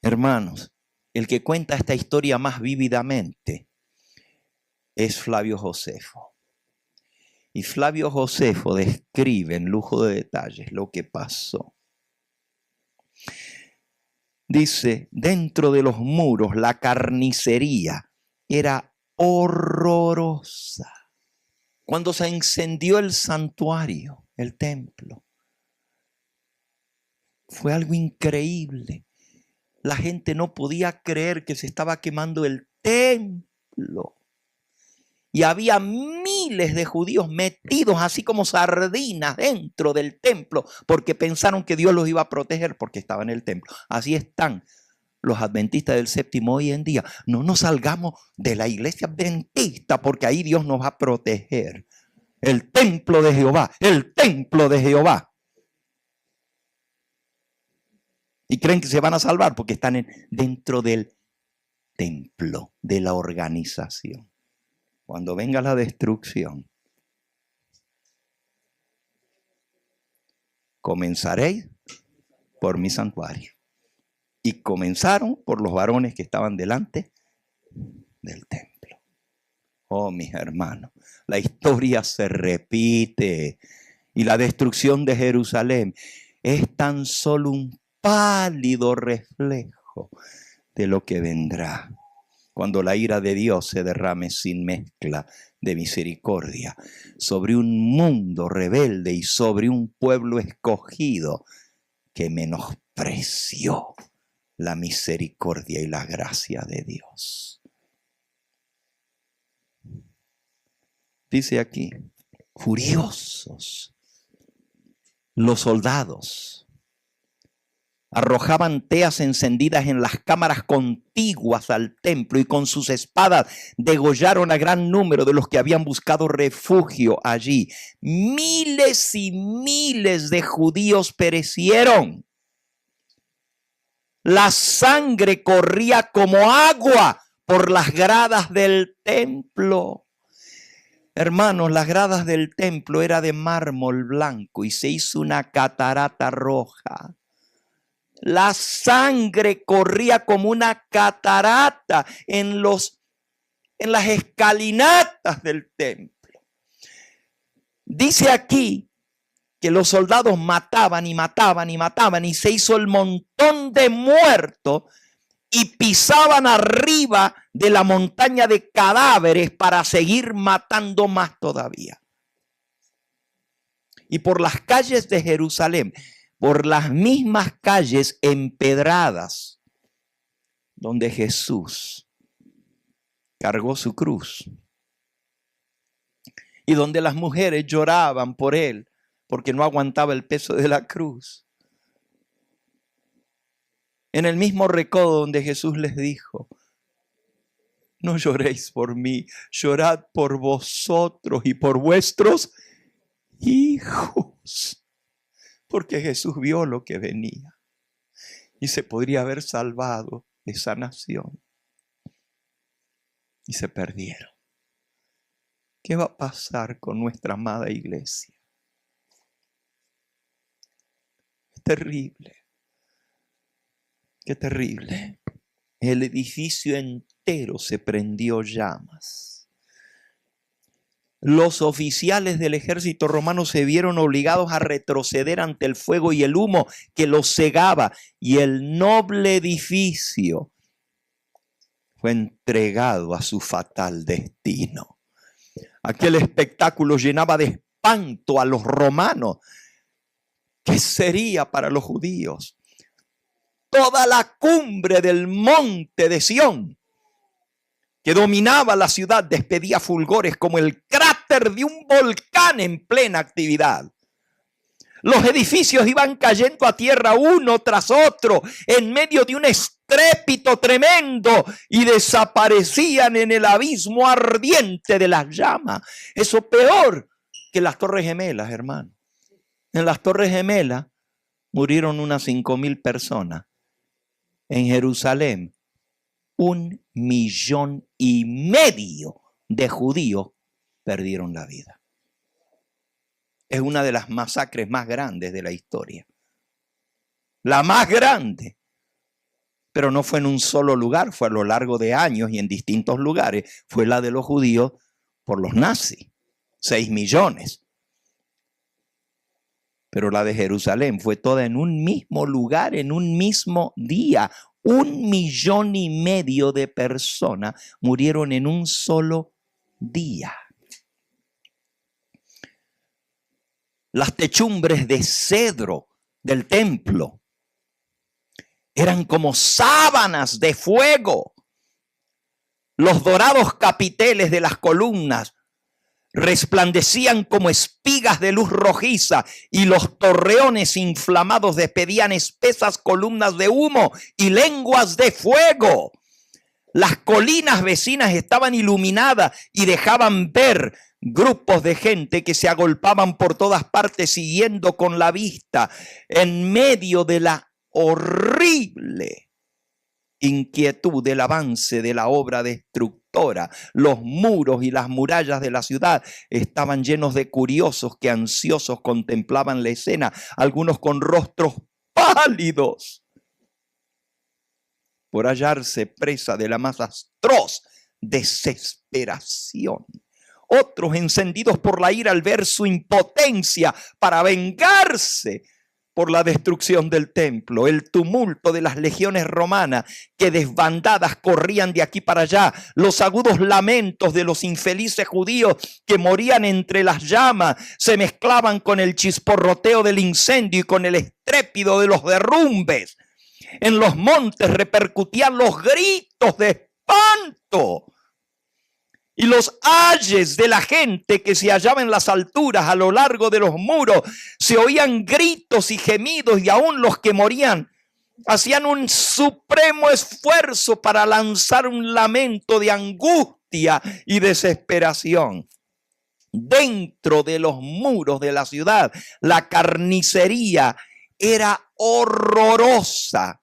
Hermanos, el que cuenta esta historia más vívidamente es Flavio Josefo. Y Flavio Josefo describe en lujo de detalles lo que pasó. Dice, dentro de los muros la carnicería era horrorosa. Cuando se incendió el santuario, el templo, fue algo increíble. La gente no podía creer que se estaba quemando el templo. Y había miles de judíos metidos así como sardinas dentro del templo porque pensaron que Dios los iba a proteger porque estaba en el templo. Así están los adventistas del séptimo hoy en día. No nos salgamos de la iglesia adventista porque ahí Dios nos va a proteger. El templo de Jehová, el templo de Jehová. Y creen que se van a salvar porque están dentro del templo, de la organización. Cuando venga la destrucción, comenzaréis por mi santuario. Y comenzaron por los varones que estaban delante del templo. Oh, mis hermanos, la historia se repite. Y la destrucción de Jerusalén es tan solo un pálido reflejo de lo que vendrá. Cuando la ira de Dios se derrame sin mezcla de misericordia sobre un mundo rebelde y sobre un pueblo escogido que menospreció la misericordia y la gracia de Dios. Dice aquí, furiosos, los soldados arrojaban teas encendidas en las cámaras contiguas al templo y con sus espadas degollaron a gran número de los que habían buscado refugio allí. Miles y miles de judíos perecieron. La sangre corría como agua por las gradas del templo. Hermanos, las gradas del templo eran de mármol blanco y se hizo una catarata roja. La sangre corría como una catarata en las escalinatas del templo. Dice aquí que los soldados mataban y mataban y mataban y se hizo el montón de muertos y pisaban arriba de la montaña de cadáveres para seguir matando más todavía. Y por las calles de Jerusalén, por las mismas calles empedradas donde Jesús cargó su cruz y donde las mujeres lloraban por él porque no aguantaba el peso de la cruz. En el mismo recodo donde Jesús les dijo, no lloréis por mí, llorad por vosotros y por vuestros hijos. Porque Jesús vio lo que venía y se podría haber salvado esa nación. Y se perdieron. ¿Qué va a pasar con nuestra amada iglesia? Es terrible. Qué terrible. El edificio entero se prendió llamas. Los oficiales del ejército romano se vieron obligados a retroceder ante el fuego y el humo que los cegaba, y el noble edificio fue entregado a su fatal destino. Aquel espectáculo llenaba de espanto a los romanos. ¿Qué sería para los judíos? Toda la cumbre del monte de Sión que dominaba la ciudad despedía fulgores como el cráter de un volcán en plena actividad. Los edificios iban cayendo a tierra uno tras otro en medio de un estrépito tremendo y desaparecían en el abismo ardiente de las llamas. Eso peor que las Torres Gemelas, hermano. En las Torres Gemelas murieron unas 5,000 personas. En Jerusalén, 1,5 millones de judíos perdieron la vida. Es una de las masacres más grandes de la historia. La más grande. Pero no fue en un solo lugar, fue a lo largo de años y en distintos lugares. Fue la de los judíos por los nazis, 6 millones. Pero la de Jerusalén fue toda en un mismo lugar, en un mismo día. 1,5 millones de personas murieron en un solo día. Las techumbres de cedro del templo eran como sábanas de fuego. Los dorados capiteles de las columnas resplandecían como espigas de luz rojiza y los torreones inflamados despedían espesas columnas de humo y lenguas de fuego. Las colinas vecinas estaban iluminadas y dejaban ver grupos de gente que se agolpaban por todas partes siguiendo con la vista en medio de la horrible inquietud del avance de la obra destructora. Los muros y las murallas de la ciudad estaban llenos de curiosos que ansiosos contemplaban la escena, algunos con rostros pálidos por hallarse presa de la más atroz desesperación. Otros encendidos por la ira al ver su impotencia para vengarse por la destrucción del templo, el tumulto de las legiones romanas que desbandadas corrían de aquí para allá, los agudos lamentos de los infelices judíos que morían entre las llamas, se mezclaban con el chisporroteo del incendio y con el estrépito de los derrumbes. En los montes repercutían los gritos de espanto y los ayes de la gente que se hallaba en las alturas a lo largo de los muros. Se oían gritos y gemidos y aún los que morían hacían un supremo esfuerzo para lanzar un lamento de angustia y desesperación. Dentro de los muros de la ciudad, la carnicería era horrorosa.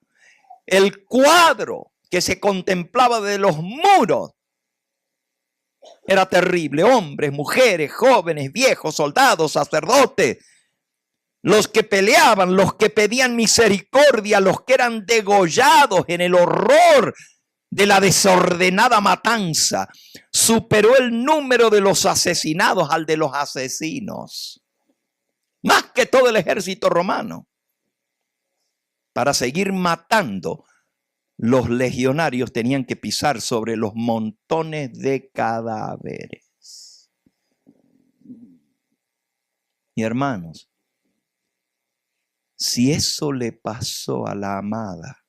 El cuadro que se contemplaba de los muros era terrible. Hombres, mujeres, jóvenes, viejos, soldados, sacerdotes, los que peleaban, los que pedían misericordia, los que eran degollados en el horror de la desordenada matanza, superó el número de los asesinados al de los asesinos. Más que todo el ejército romano. Para seguir matando, los legionarios tenían que pisar sobre los montones de cadáveres. Y hermanos, si eso le pasó a la amada,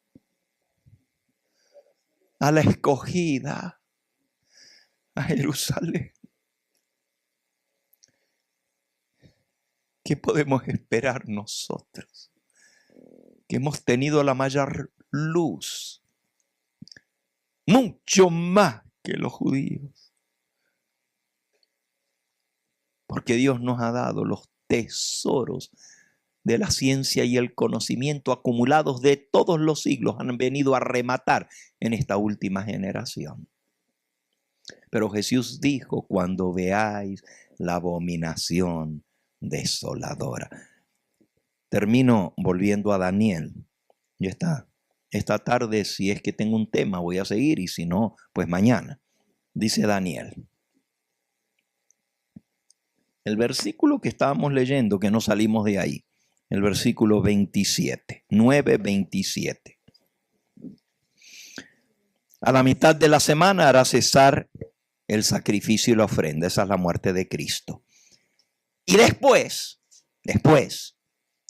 a la escogida, a Jerusalén, ¿qué podemos esperar nosotros? Que hemos tenido la mayor luz, mucho más que los judíos, porque Dios nos ha dado los tesoros de la ciencia y el conocimiento acumulados de todos los siglos, han venido a rematar en esta última generación. Pero Jesús dijo: cuando veáis la abominación desoladora. Termino volviendo a Daniel. Ya está. Esta tarde, si es que tengo un tema, voy a seguir, y si no, pues mañana. Dice Daniel. El versículo que estábamos leyendo, que no salimos de ahí, el versículo 27, 9:27. A la mitad de la semana hará cesar el sacrificio y la ofrenda. Esa es la muerte de Cristo. Y después,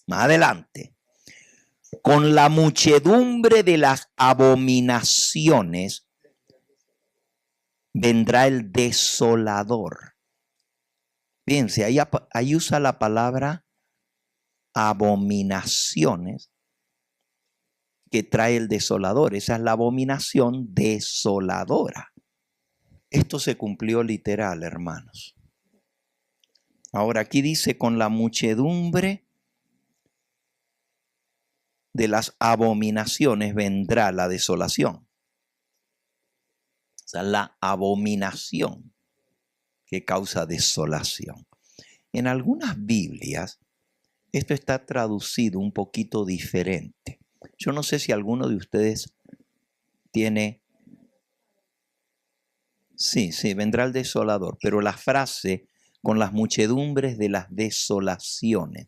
más adelante, con la muchedumbre de las abominaciones vendrá el desolador. Fíjense, ahí usa la palabra abominaciones que trae el desolador. Esa es la abominación desoladora. Esto se cumplió literal, hermanos. Ahora aquí dice: con la muchedumbre de las abominaciones vendrá la desolación. O sea, la abominación que causa desolación. En algunas Biblias esto está traducido un poquito diferente. Yo no sé si alguno de ustedes tiene... Sí, vendrá el desolador, pero la frase con las muchedumbres de las desolaciones.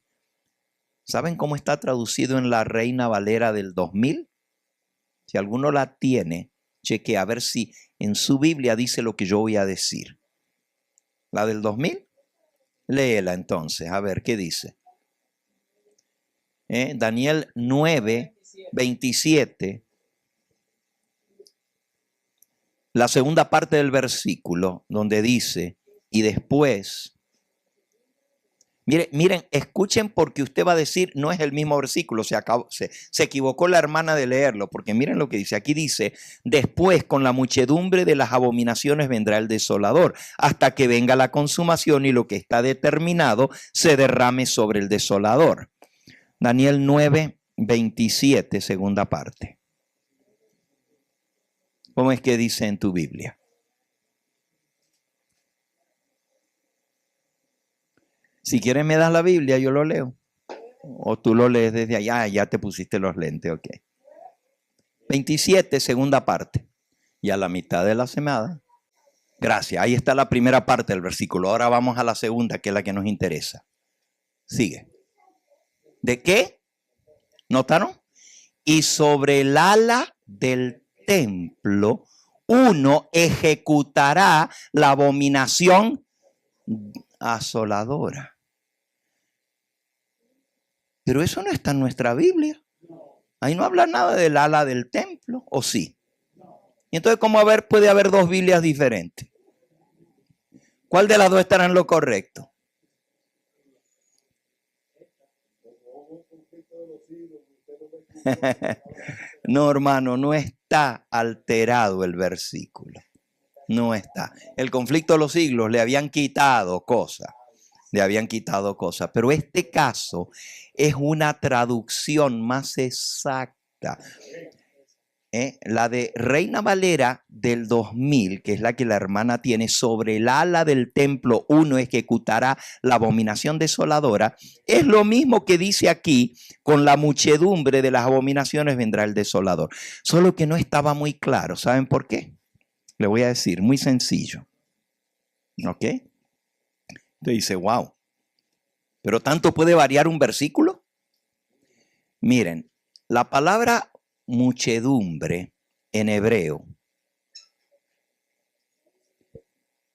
¿Saben cómo está traducido en la Reina Valera del 2000? Si alguno la tiene, cheque a ver si en su Biblia dice lo que yo voy a decir. ¿La del 2000? Léela entonces, a ver qué dice. Daniel 9, 27. La segunda parte del versículo donde dice, y después, miren, escuchen porque usted va a decir, no es el mismo versículo, se equivocó la hermana de leerlo, porque miren lo que dice, aquí dice, después con la muchedumbre de las abominaciones vendrá el desolador, hasta que venga la consumación y lo que está determinado se derrame sobre el desolador. Daniel 9, 27, segunda parte. ¿Cómo es que dice en tu Biblia? Si quieres me das la Biblia, yo lo leo. O tú lo lees desde allá, ya te pusiste los lentes, ok. 27, segunda parte. Y a la mitad de la semana. Gracias, ahí está la primera parte del versículo. Ahora vamos a la segunda, que es la que nos interesa. Sigue. ¿De qué? ¿Notaron? Y sobre el ala del templo, uno ejecutará la abominación asoladora. Pero eso no está en nuestra Biblia. Ahí no habla nada del ala del templo, ¿o sí? Y entonces, ¿cómo puede haber dos Biblias diferentes? ¿Cuál de las dos estará en lo correcto? No, hermano, no está alterado el versículo. No está. El conflicto de los siglos le habían quitado cosas. Pero este caso es una traducción más exacta. La de Reina Valera del 2000, que es la que la hermana tiene, sobre el ala del templo uno ejecutará la abominación desoladora, es lo mismo que dice aquí, con la muchedumbre de las abominaciones vendrá el desolador. Solo que no estaba muy claro. ¿Saben por qué? Le voy a decir, muy sencillo. ¿Ok? Usted dice, wow, ¿pero tanto puede variar un versículo? Miren, la palabra muchedumbre en hebreo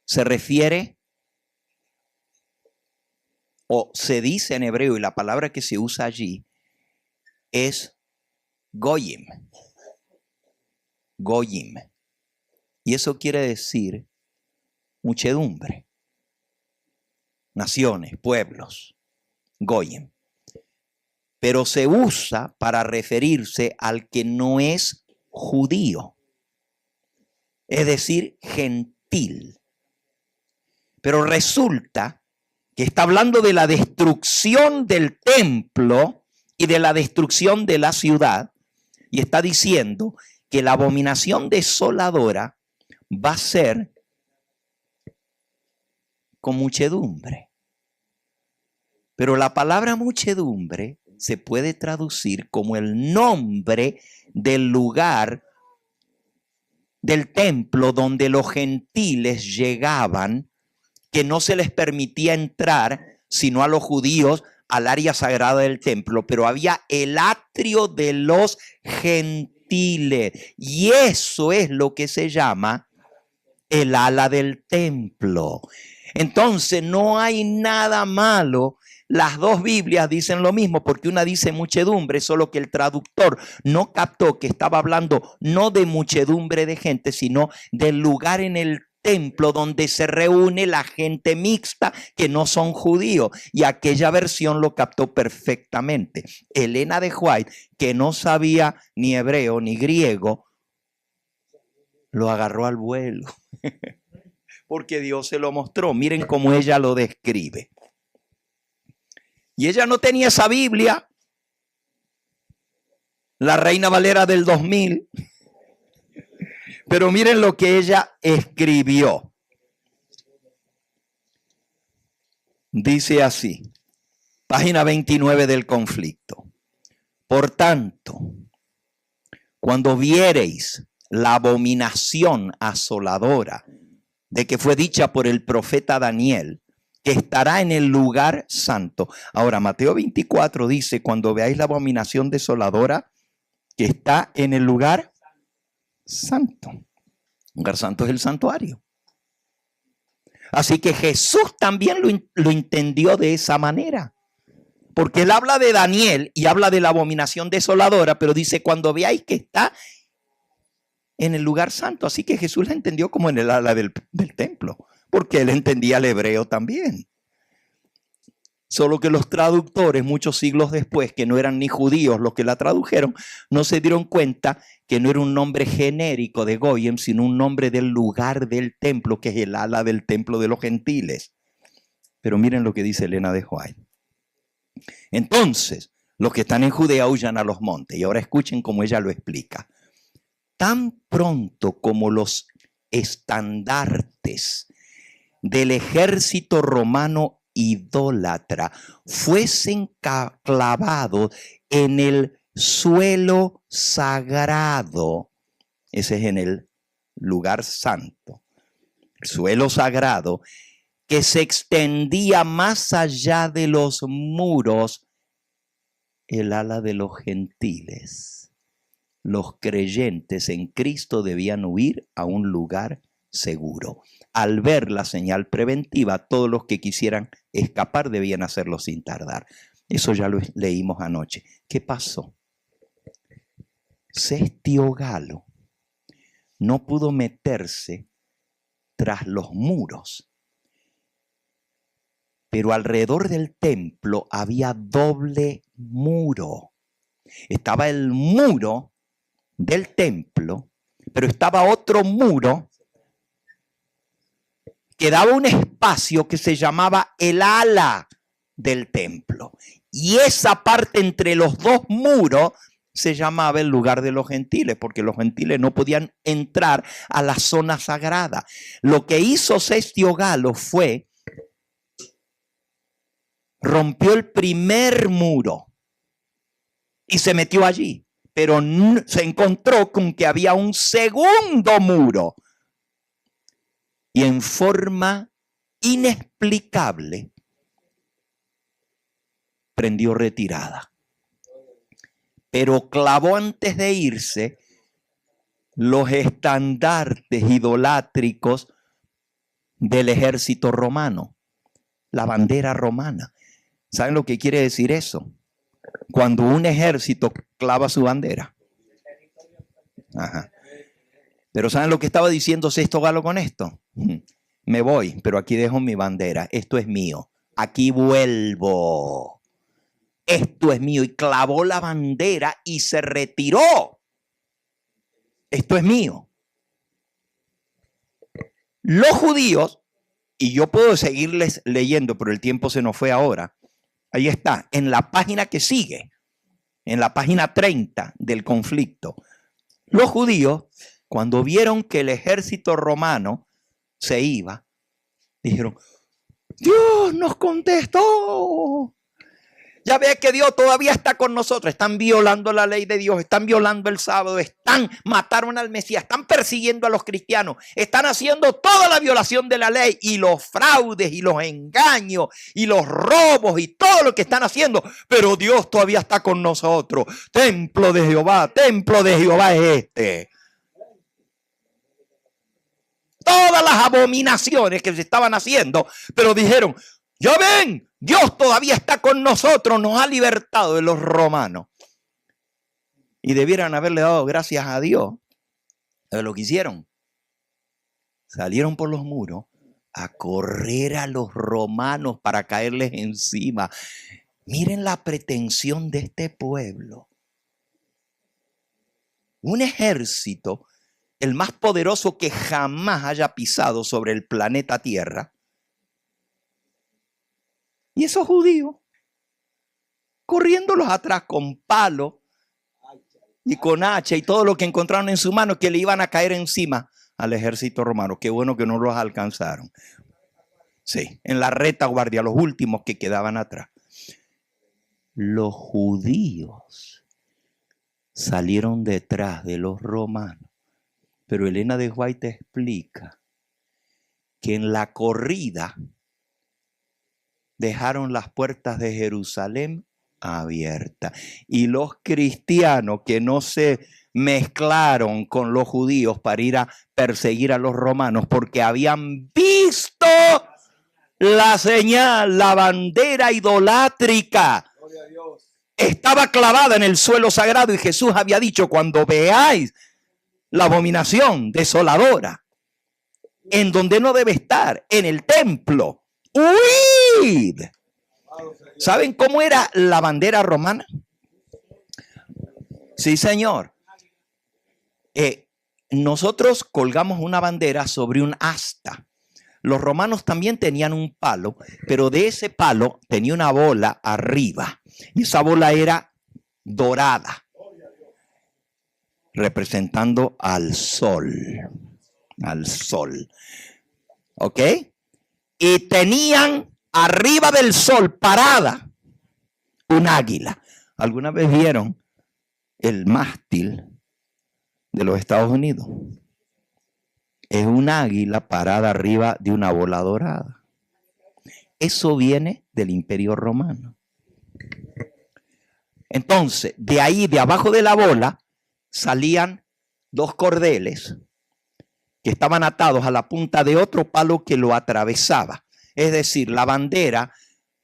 se refiere o se dice en hebreo, y la palabra que se usa allí es goyim. Goyim. Y eso quiere decir muchedumbre. Naciones, pueblos. Goyim. Pero se usa para referirse al que no es judío, es decir, gentil. Pero resulta que está hablando de la destrucción del templo y de la destrucción de la ciudad, y está diciendo que la abominación desoladora va a ser con muchedumbre. Pero la palabra muchedumbre se puede traducir como el nombre del lugar del templo donde los gentiles llegaban, que no se les permitía entrar sino a los judíos al área sagrada del templo, pero había el atrio de los gentiles, y eso es lo que se llama el ala del templo. Entonces no hay nada malo. Las dos Biblias dicen lo mismo, porque una dice muchedumbre, solo que el traductor no captó que estaba hablando no de muchedumbre de gente, sino del lugar en el templo donde se reúne la gente mixta que no son judíos, y aquella versión lo captó perfectamente. Elena de White, que no sabía ni hebreo ni griego, lo agarró al vuelo porque Dios se lo mostró. Miren cómo ella lo describe. Y ella no tenía esa Biblia, la Reina Valera del 2000. Pero miren lo que ella escribió. Dice así, página 29 del conflicto. Por tanto, cuando viereis la abominación asoladora, de que fue dicha por el profeta Daniel, que estará en el lugar santo. Ahora, Mateo 24 dice, cuando veáis la abominación desoladora, que está en el lugar santo. El lugar santo es el santuario. Así que Jesús también lo entendió de esa manera. Porque él habla de Daniel y habla de la abominación desoladora, pero dice, cuando veáis que está en el lugar santo. Así que Jesús la entendió como en el ala del templo, porque él entendía el hebreo también. Solo que los traductores, muchos siglos después, que no eran ni judíos los que la tradujeron, no se dieron cuenta que no era un nombre genérico de Goyim, sino un nombre del lugar del templo, que es el ala del templo de los gentiles. Pero miren lo que dice Elena de White. Entonces, los que están en Judea huyan a los montes. Y ahora escuchen cómo ella lo explica. Tan pronto como los estandartes del ejército romano idólatra fuesen clavados en el suelo sagrado, ese es en el lugar santo, suelo sagrado, que se extendía más allá de los muros, el ala de los gentiles. Los creyentes en Cristo debían huir a un lugar seguro. Al ver la señal preventiva, todos los que quisieran escapar debían hacerlo sin tardar. Eso ya lo leímos anoche. ¿Qué pasó? Sestio Galo no pudo meterse tras los muros, pero alrededor del templo había doble muro. Estaba el muro del templo, pero estaba otro muro que daba un espacio que se llamaba el ala del templo. Y esa parte entre los dos muros se llamaba el lugar de los gentiles, porque los gentiles no podían entrar a la zona sagrada. Lo que hizo Sestio Galo fue, rompió el primer muro y se metió allí, pero se encontró con que había un segundo muro. Y en forma inexplicable prendió retirada. Pero clavó antes de irse los estandartes idolátricos del ejército romano, la bandera romana. ¿Saben lo que quiere decir eso? Cuando un ejército clava su bandera. Ajá. Pero ¿saben lo que estaba diciendo Sestio Galo con esto? Me voy, pero aquí dejo mi bandera. Esto es mío. Aquí vuelvo. Esto es mío. Y clavó la bandera y se retiró. Esto es mío. Los judíos, y yo puedo seguirles leyendo, pero el tiempo se nos fue ahora. Ahí está, en la página que sigue, en la página 30 del conflicto. Los judíos, cuando vieron que el ejército romano se iba, dijeron, Dios nos contestó. Ya ve que Dios todavía está con nosotros. Están violando la ley de Dios, están violando el sábado, mataron al Mesías, están persiguiendo a los cristianos, están haciendo toda la violación de la ley y los fraudes y los engaños y los robos y todo lo que están haciendo. Pero Dios todavía está con nosotros. Templo de Jehová es este. Todas las abominaciones que se estaban haciendo, pero dijeron, ya ven, Dios todavía está con nosotros, nos ha libertado de los romanos. Y debieran haberle dado gracias a Dios. ¿Sabes lo que hicieron? Salieron por los muros a correr a los romanos para caerles encima. Miren la pretensión de este pueblo. Un ejército, el más poderoso que jamás haya pisado sobre el planeta Tierra. Y esos judíos, corriéndolos atrás con palos y con hacha y todo lo que encontraron en su mano, que le iban a caer encima al ejército romano. Qué bueno que no los alcanzaron. Sí, en la retaguardia, los últimos que quedaban atrás. Los judíos salieron detrás de los romanos Pero Elena de White explica que en la corrida dejaron las puertas de Jerusalén abiertas. Y los cristianos que no se mezclaron con los judíos para ir a perseguir a los romanos porque habían visto la señal, la bandera idolátrica. Estaba clavada en el suelo sagrado y Jesús había dicho: cuando veáis la abominación desoladora en donde no debe estar, en el templo, ¡huid! ¿Saben cómo era la bandera romana? Sí, señor. Nosotros colgamos una bandera sobre un asta. Los romanos también tenían un palo, pero de ese palo tenía una bola arriba. Y esa bola era dorada, representando al sol. Al sol. ¿Ok? Y tenían arriba del sol parada un águila. ¿Alguna vez vieron el mástil de los Estados Unidos? Es un águila parada arriba de una bola dorada. Eso viene del Imperio Romano. Entonces, de ahí, de abajo de la bola, salían dos cordeles que estaban atados a la punta de otro palo que lo atravesaba. Es decir, la bandera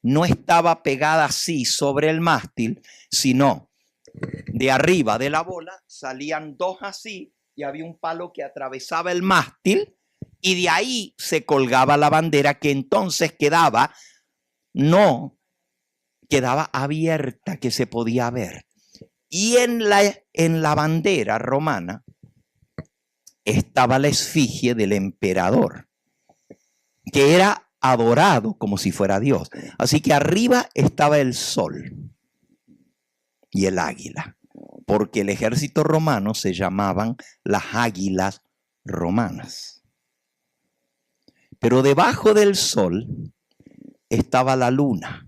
no estaba pegada así sobre el mástil, sino de arriba de la bola salían dos así y había un palo que atravesaba el mástil y de ahí se colgaba la bandera, que entonces quedaba abierta, que se podía ver. Y en la bandera romana estaba la efigie del emperador, que era adorado como si fuera Dios. Así que arriba estaba el sol y el águila, porque el ejército romano se llamaban las águilas romanas. Pero debajo del sol estaba la luna,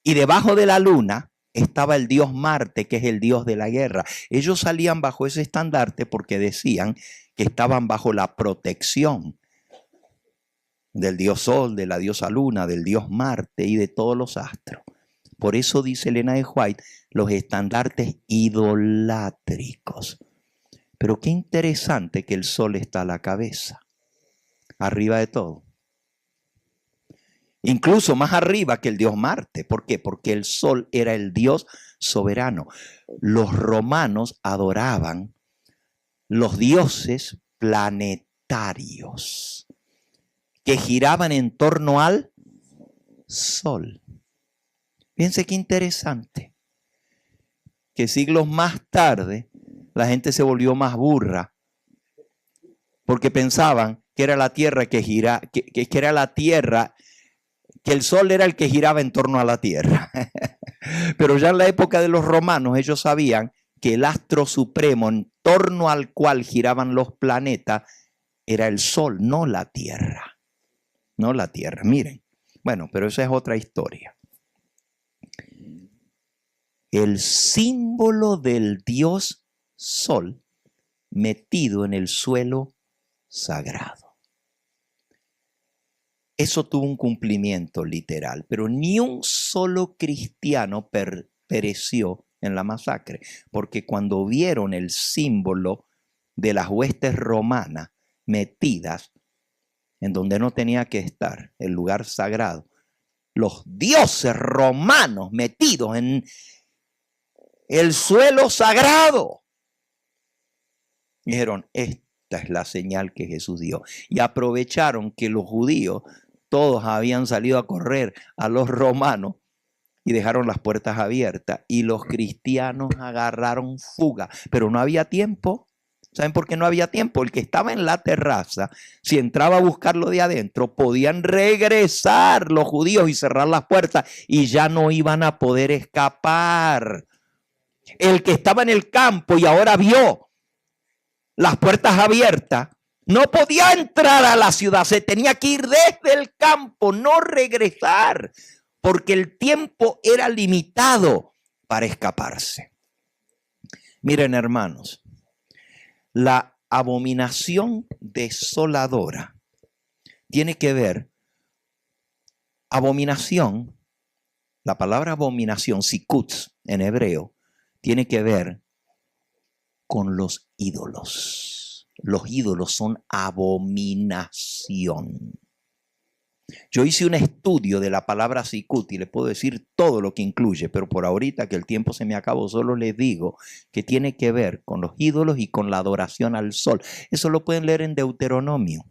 y debajo de la luna estaba el dios Marte, que es el dios de la guerra. Ellos salían bajo ese estandarte porque decían que estaban bajo la protección del dios Sol, de la diosa Luna, del dios Marte y de todos los astros. Por eso dice Elena de White, los estandartes idolátricos. Pero qué interesante que el sol está a la cabeza, arriba de todo. Incluso más arriba que el dios Marte. ¿Por qué? Porque el sol era el dios soberano. Los romanos adoraban los dioses planetarios que giraban en torno al sol. Fíjense qué interesante, que siglos más tarde la gente se volvió más burra porque pensaban que era la Tierra que era la Tierra, que el sol era el que giraba en torno a la Tierra. Pero ya en la época de los romanos ellos sabían que el astro supremo en torno al cual giraban los planetas era el sol, no la Tierra. No la Tierra, miren. Bueno, pero esa es otra historia. El símbolo del dios Sol metido en el suelo sagrado. Eso tuvo un cumplimiento literal, pero ni un solo cristiano pereció en la masacre, porque cuando vieron el símbolo de las huestes romanas metidas en donde no tenía que estar, el lugar sagrado, los dioses romanos metidos en el suelo sagrado, dijeron: esta es la señal que Jesús dio. Y aprovecharon que los judíos todos habían salido a correr a los romanos y dejaron las puertas abiertas, y los cristianos agarraron fuga, pero no había tiempo. ¿Saben por qué no había tiempo? El que estaba en la terraza, si entraba a buscarlo de adentro, podían regresar los judíos y cerrar las puertas y ya no iban a poder escapar. El que estaba en el campo y ahora vio las puertas abiertas, no podía entrar a la ciudad, se tenía que ir desde el campo, no regresar, porque el tiempo era limitado para escaparse. Miren, hermanos, la abominación desoladora tiene que ver, abominación, la palabra abominación, sikutz en hebreo, tiene que ver con los ídolos. Los ídolos son abominación. Yo hice un estudio de la palabra sikut y le puedo decir todo lo que incluye, pero por ahorita que el tiempo se me acabó, solo les digo que tiene que ver con los ídolos y con la adoración al sol. Eso lo pueden leer en Deuteronomio.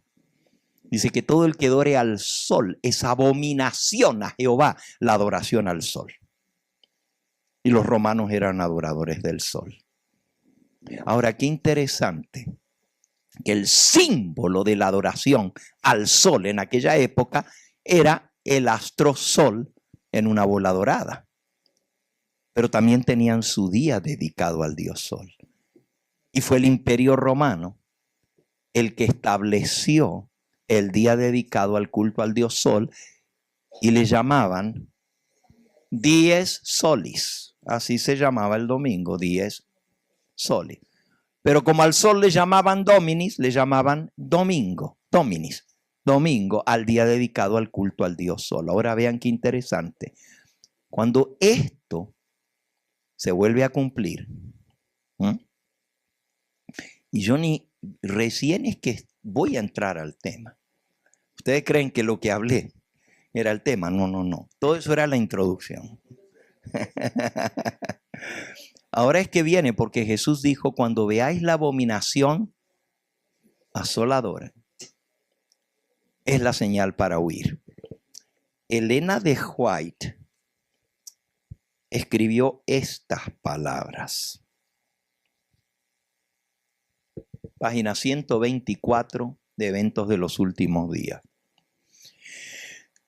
Dice que todo el que adore al sol es abominación a Jehová, la adoración al sol. Y los romanos eran adoradores del sol. Ahora, qué interesante que el símbolo de la adoración al sol en aquella época era el astro sol en una bola dorada. Pero también tenían su día dedicado al dios sol. Y fue el Imperio Romano el que estableció el día dedicado al culto al dios sol y le llamaban dies solis. Así se llamaba el domingo, dies solis. Pero como al sol le llamaban dominis, le llamaban domingo, dominis, domingo, al día dedicado al culto al dios sol. Ahora vean qué interesante. Cuando esto se vuelve a cumplir, y yo recién es que voy a entrar al tema. ¿Ustedes creen que lo que hablé era el tema? No, no, no. Todo eso era la introducción. Ahora es que viene, porque Jesús dijo, cuando veáis la abominación asoladora, es la señal para huir. Elena de White escribió estas palabras. Página 124 de Eventos de los Últimos Días.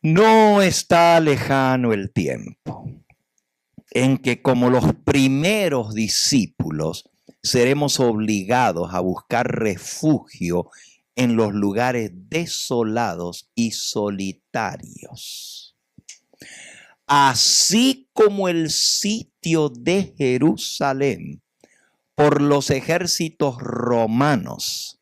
No está lejano el tiempo en que, como los primeros discípulos, seremos obligados a buscar refugio en los lugares desolados y solitarios. Así como el sitio de Jerusalén por los ejércitos romanos,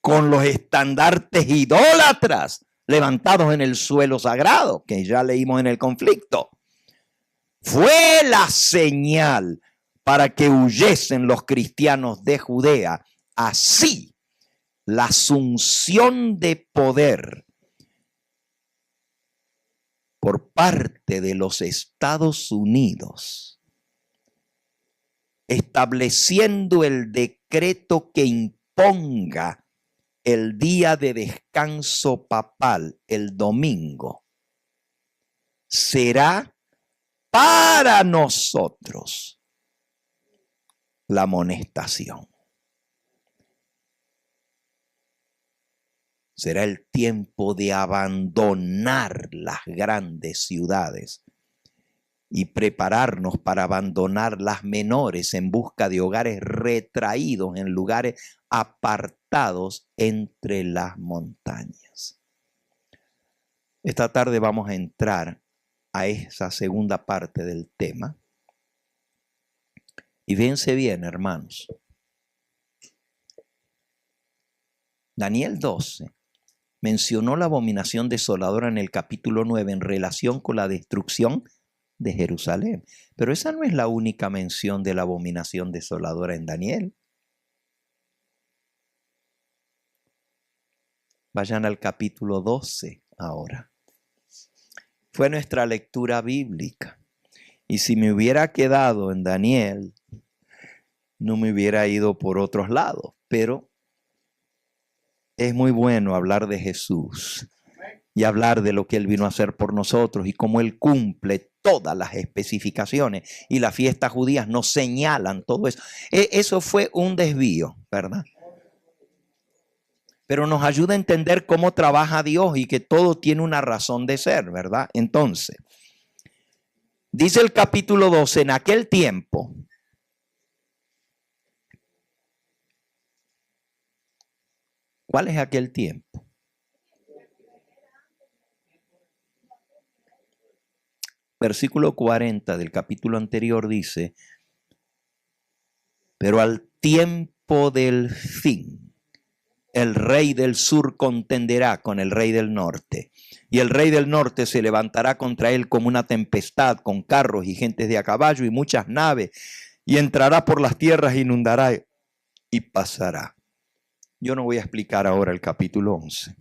con los estandartes idólatras levantados en el suelo sagrado, que ya leímos en el conflicto, fue la señal para que huyesen los cristianos de Judea. Así, la asunción de poder por parte de los Estados Unidos, estableciendo el decreto que imponga el día de descanso papal, el domingo, será para nosotros la amonestación. Será el tiempo de abandonar las grandes ciudades y prepararnos para abandonar las menores en busca de hogares retraídos en lugares apartados entre las montañas. Esta tarde vamos a entrar a esa segunda parte del tema. Y fíjense bien, hermanos. Daniel 12 mencionó la abominación desoladora en el capítulo 9 en relación con la destrucción de Jerusalén. Pero esa no es la única mención de la abominación desoladora en Daniel. Vayan al capítulo 12 ahora. Fue nuestra lectura bíblica. Y si me hubiera quedado en Daniel, no me hubiera ido por otros lados. Pero es muy bueno hablar de Jesús y hablar de lo que Él vino a hacer por nosotros y cómo Él cumple todas las especificaciones. Y las fiestas judías nos señalan todo eso. Eso fue un desvío, ¿verdad? Pero nos ayuda a entender cómo trabaja Dios y que todo tiene una razón de ser, ¿verdad? Entonces, dice el capítulo 12, en aquel tiempo, ¿cuál es aquel tiempo? Versículo 40 del capítulo anterior dice, pero al tiempo del fin, el rey del sur contenderá con el rey del norte, y el rey del norte se levantará contra él como una tempestad, con carros y gentes de a caballo y muchas naves, y entrará por las tierras, inundará y pasará. Yo no voy a explicar ahora el capítulo 11,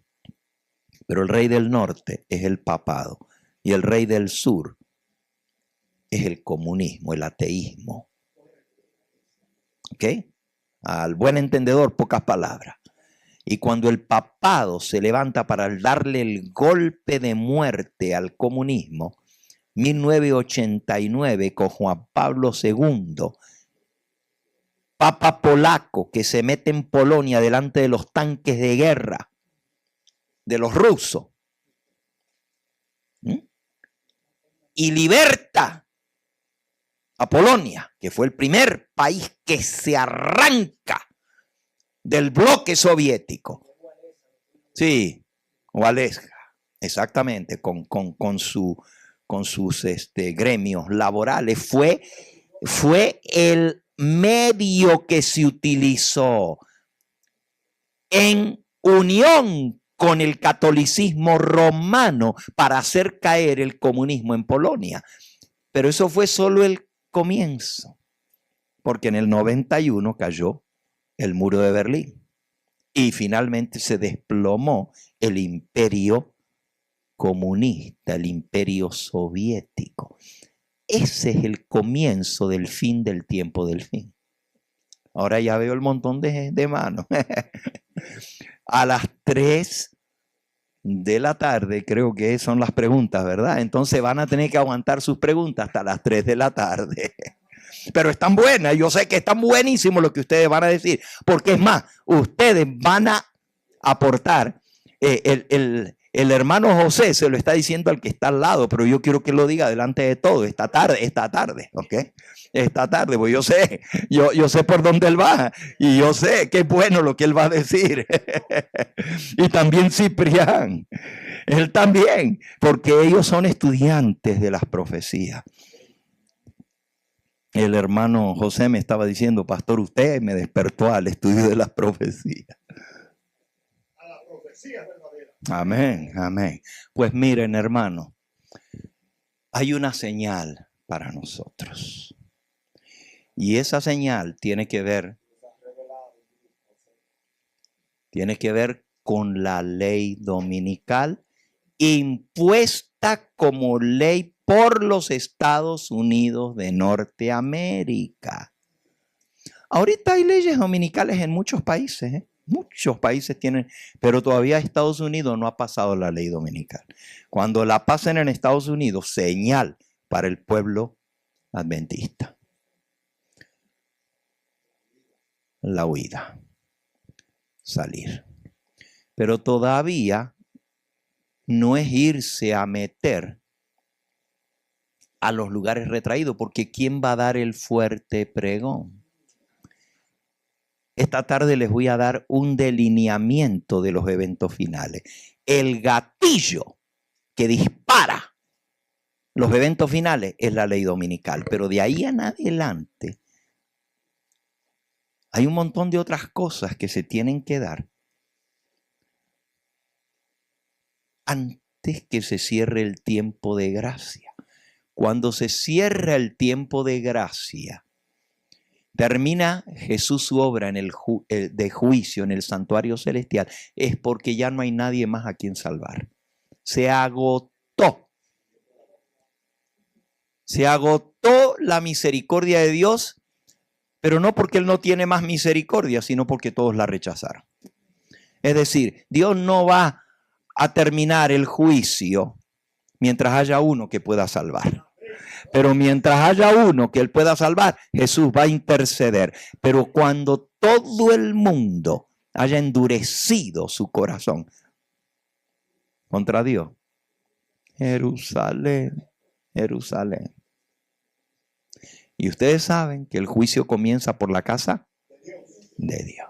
pero el rey del norte es el papado y el rey del sur es el comunismo, el ateísmo. ¿Ok? Al buen entendedor, pocas palabras. Y cuando el papado se levanta para darle el golpe de muerte al comunismo, 1989, con Juan Pablo II, papa polaco que se mete en Polonia delante de los tanques de guerra de los rusos, y liberta a Polonia, que fue el primer país que se arranca del bloque soviético. Sí, Waleska, exactamente, con sus gremios laborales. Fue el medio que se utilizó en unión con el catolicismo romano para hacer caer el comunismo en Polonia. Pero eso fue solo el comienzo, porque en el 91 cayó el muro de Berlín y finalmente se desplomó el imperio comunista, el imperio soviético. Ese es el comienzo del fin del tiempo del fin. Ahora ya veo el montón de manos. A las 3 de la tarde, creo que son las preguntas, ¿verdad? Entonces van a tener que aguantar sus preguntas hasta las 3 de la tarde. Pero están buenas, yo sé que están buenísimos lo que ustedes van a decir, porque es más, ustedes van a aportar. El hermano José se lo está diciendo al que está al lado, pero yo quiero que lo diga delante de todo, esta tarde, ¿ok? Esta tarde, pues yo sé por dónde él va y yo sé que es bueno lo que él va a decir. Y también Ciprián, él también, porque ellos son estudiantes de las profecías. El hermano José me estaba diciendo, pastor, usted me despertó al estudio de las profecías. A las profecías verdaderas. Amén, amén. Pues miren, hermano, hay una señal para nosotros. Y esa señal tiene que ver con la ley dominical impuesta como ley por los Estados Unidos de Norteamérica. Ahorita hay leyes dominicales en muchos países, ¿eh? Muchos países tienen, pero todavía Estados Unidos no ha pasado la ley dominical. Cuando la pasen en Estados Unidos, señal para el pueblo adventista. La huida, salir. Pero todavía no es irse a meter a los lugares retraídos, porque ¿quién va a dar el fuerte pregón? Esta tarde les voy a dar un delineamiento de los eventos finales. El gatillo que dispara los eventos finales es la ley dominical, pero de ahí en adelante hay un montón de otras cosas que se tienen que dar antes que se cierre el tiempo de gracia. Cuando se cierra el tiempo de gracia, termina Jesús su obra en de juicio en el santuario celestial, es porque ya no hay nadie más a quien salvar. Se agotó. Se agotó la misericordia de Dios, pero no porque Él no tiene más misericordia, sino porque todos la rechazaron. Es decir, Dios no va a terminar el juicio mientras haya uno que pueda salvar. Pero mientras haya uno que Él pueda salvar, Jesús va a interceder. Pero cuando todo el mundo haya endurecido su corazón contra Dios, Jerusalén, Jerusalén. Y ustedes saben que el juicio comienza por la casa de Dios.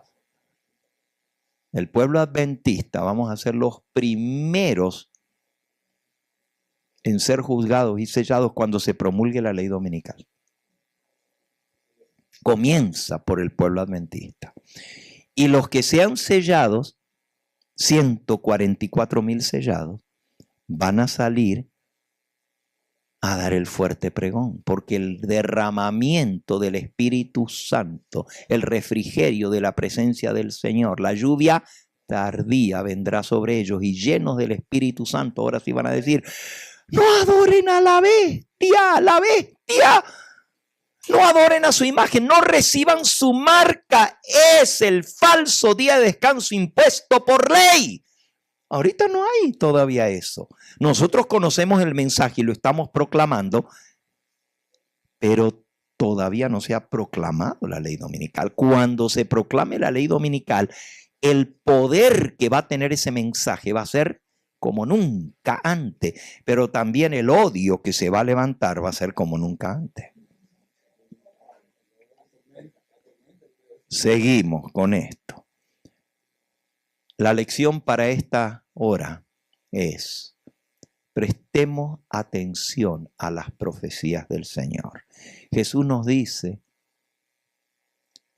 El pueblo adventista vamos a ser los primeros en ser juzgados y sellados cuando se promulgue la ley dominical. Comienza por el pueblo adventista. Y los que sean sellados, 144,000 sellados, van a salir a dar el fuerte pregón, porque el derramamiento del Espíritu Santo, el refrigerio de la presencia del Señor, la lluvia tardía vendrá sobre ellos, y llenos del Espíritu Santo, ahora sí van a decir: no adoren a la bestia, no adoren a su imagen, no reciban su marca, es el falso día de descanso impuesto por ley. Ahorita no hay todavía eso. Nosotros conocemos el mensaje y lo estamos proclamando, pero todavía no se ha proclamado la ley dominical. Cuando se proclame la ley dominical, el poder que va a tener ese mensaje va a ser como nunca antes, pero también el odio que se va a levantar va a ser como nunca antes. Seguimos con esto. La lección para esta hora es: prestemos atención a las profecías del Señor. Jesús nos dice: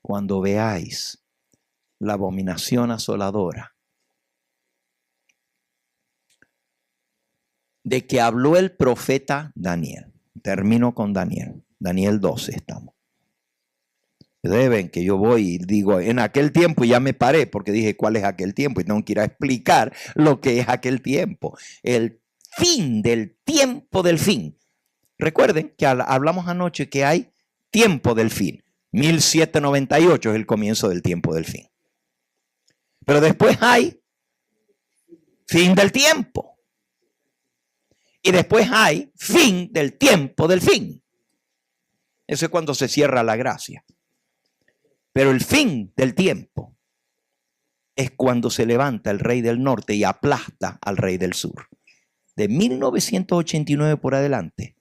cuando veáis la abominación asoladora de que habló el profeta Daniel. Termino con Daniel. Daniel 12 estamos. Deben que yo voy y digo, en aquel tiempo, y ya me paré porque dije cuál es aquel tiempo y tengo que ir a explicar lo que es aquel tiempo. El fin del tiempo del fin. Recuerden que hablamos anoche que hay tiempo del fin. 1798 es el comienzo del tiempo del fin. Pero después hay fin del tiempo. Y después hay fin del tiempo del fin. Eso es cuando se cierra la gracia. Pero el fin del tiempo es cuando se levanta el rey del norte y aplasta al rey del sur. De 1989 por adelante,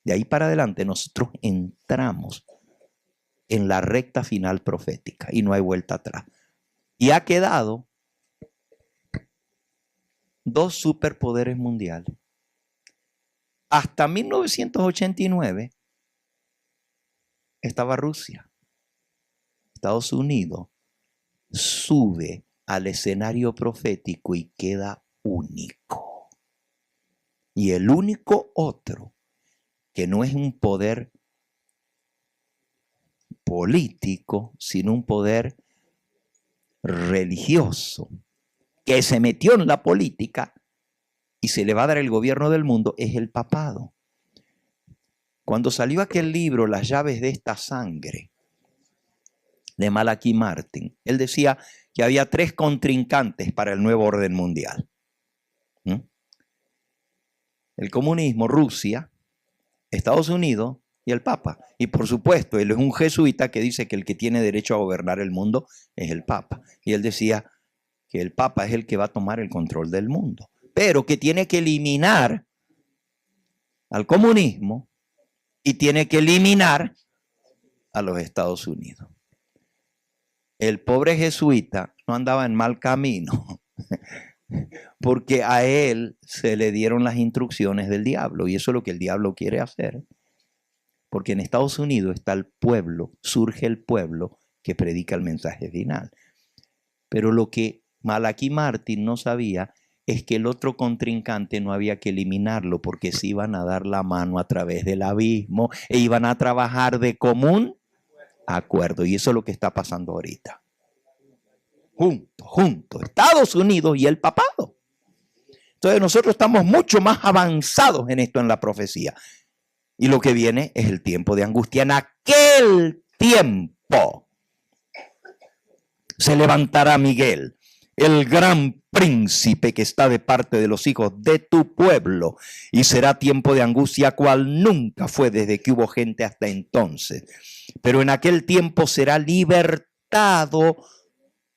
de ahí para adelante, nosotros entramos en la recta final profética y no hay vuelta atrás. Y ha quedado dos superpoderes mundiales. Hasta 1989 estaba Rusia. Estados Unidos sube al escenario profético y queda único. Y el único otro que no es un poder político, sino un poder religioso, que se metió en la política y se le va a dar el gobierno del mundo, es el papado. Cuando salió aquel libro, Las llaves de esta sangre, de Malachi Martin, él decía que había 3 contrincantes para el nuevo orden mundial. El comunismo, Rusia, Estados Unidos y el Papa. Y por supuesto, él es un jesuita que dice que el que tiene derecho a gobernar el mundo es el Papa. Y él decía que el Papa es el que va a tomar el control del mundo, pero que tiene que eliminar al comunismo y tiene que eliminar a los Estados Unidos. El pobre jesuita no andaba en mal camino, porque a él se le dieron las instrucciones del diablo, y eso es lo que el diablo quiere hacer, porque en Estados Unidos está el pueblo, surge el pueblo que predica el mensaje final. Pero lo que Malachi Martin no sabía es que el otro contrincante no había que eliminarlo, porque se iban a dar la mano a través del abismo e iban a trabajar de común acuerdo. Y eso es lo que está pasando ahorita. Juntos, Estados Unidos y el papado. Entonces nosotros estamos mucho más avanzados en esto, en la profecía. Y lo que viene es el tiempo de angustia. En aquel tiempo se levantará Miguel, el gran príncipe que está de parte de los hijos de tu pueblo, y será tiempo de angustia cual nunca fue desde que hubo gente hasta entonces. Pero en aquel tiempo será libertado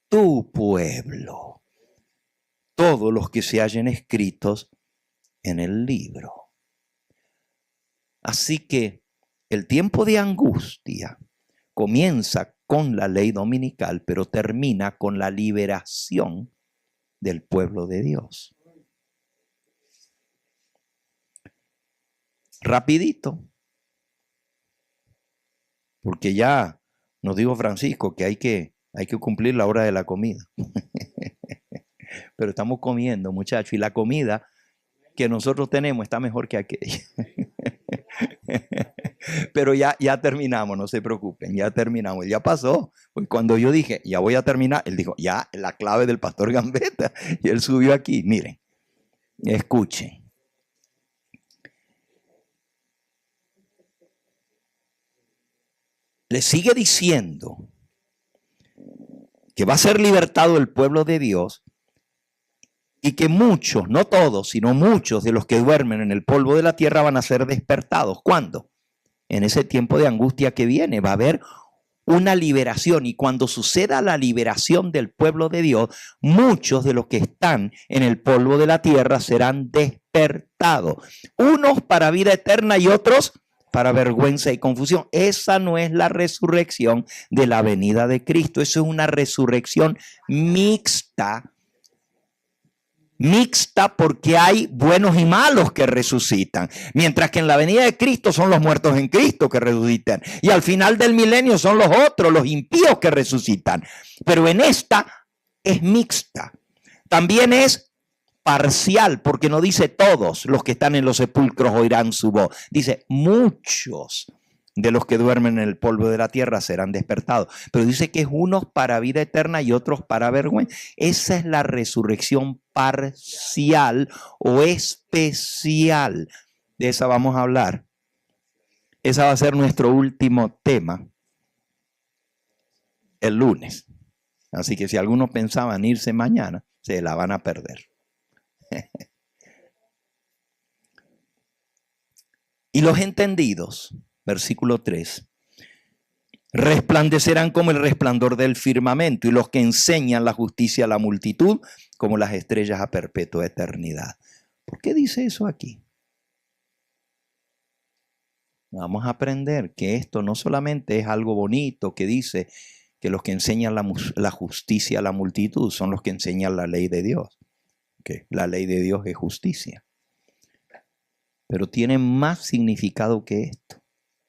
tu pueblo, todos los que se hallen escritos en el libro. Así que el tiempo de angustia comienza con la ley dominical, pero termina con la liberación del pueblo de Dios. Rapidito, porque ya Nos dijo Francisco que hay que cumplir la hora de la comida. Pero estamos comiendo, muchachos, y la comida que nosotros tenemos está mejor que aquella. Pero ya terminamos, no se preocupen, ya terminamos, ya pasó. Pues cuando yo dije, ya voy a terminar, él dijo, ya, la clave del pastor Gambetta. Y él subió aquí, miren, escuchen. Le sigue diciendo que va a ser libertado el pueblo de Dios y que muchos, no todos, sino muchos de los que duermen en el polvo de la tierra van a ser despertados. ¿Cuándo? En ese tiempo de angustia que viene va a haber una liberación, y cuando suceda la liberación del pueblo de Dios, muchos de los que están en el polvo de la tierra serán despertados, unos para vida eterna y otros para vergüenza y confusión. Esa no es la resurrección de la venida de Cristo, eso es una resurrección mixta. Mixta porque hay buenos y malos que resucitan, mientras que en la venida de Cristo son los muertos en Cristo que resucitan, y al final del milenio son los otros, los impíos, que resucitan. Pero en esta es mixta. También es parcial, porque no dice todos los que están en los sepulcros oirán su voz, dice muchos de los que duermen en el polvo de la tierra serán despertados. Pero dice que es unos para vida eterna y otros para vergüenza. Esa es la resurrección parcial o especial. De esa vamos a hablar. Esa va a ser nuestro último tema el lunes. Así que si algunos pensaban irse mañana, se la van a perder. Y los entendidos, versículo 3, resplandecerán como el resplandor del firmamento, y los que enseñan la justicia a la multitud como las estrellas a perpetua eternidad. ¿Por qué dice eso aquí? Vamos a aprender que esto no solamente es algo bonito que dice que los que enseñan la justicia a la multitud son los que enseñan la ley de Dios. Que la ley de Dios es justicia. Pero tiene más significado que esto.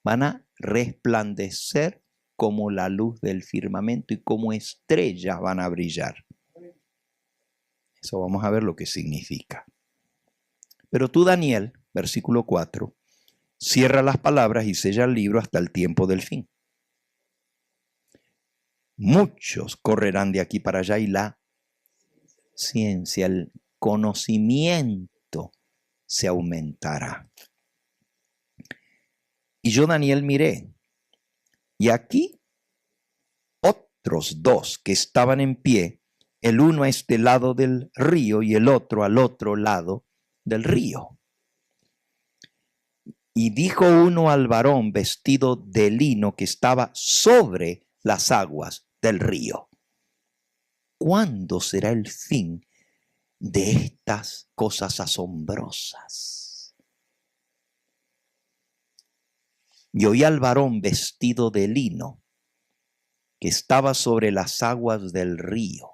Van a resplandecer como la luz del firmamento y como estrellas van a brillar. Eso vamos a ver lo que significa. Pero tú, Daniel, versículo 4, cierra las palabras y sella el libro hasta el tiempo del fin. Muchos correrán de aquí para allá y la ciencia, el conocimiento se aumentará. Y yo, Daniel, miré, y aquí otros dos que estaban en pie, el uno a este lado del río y el otro al otro lado del río. Y dijo uno al varón vestido de lino que estaba sobre las aguas del río: ¿cuándo será el fin de estas cosas asombrosas? Y oí al varón vestido de lino que estaba sobre las aguas del río.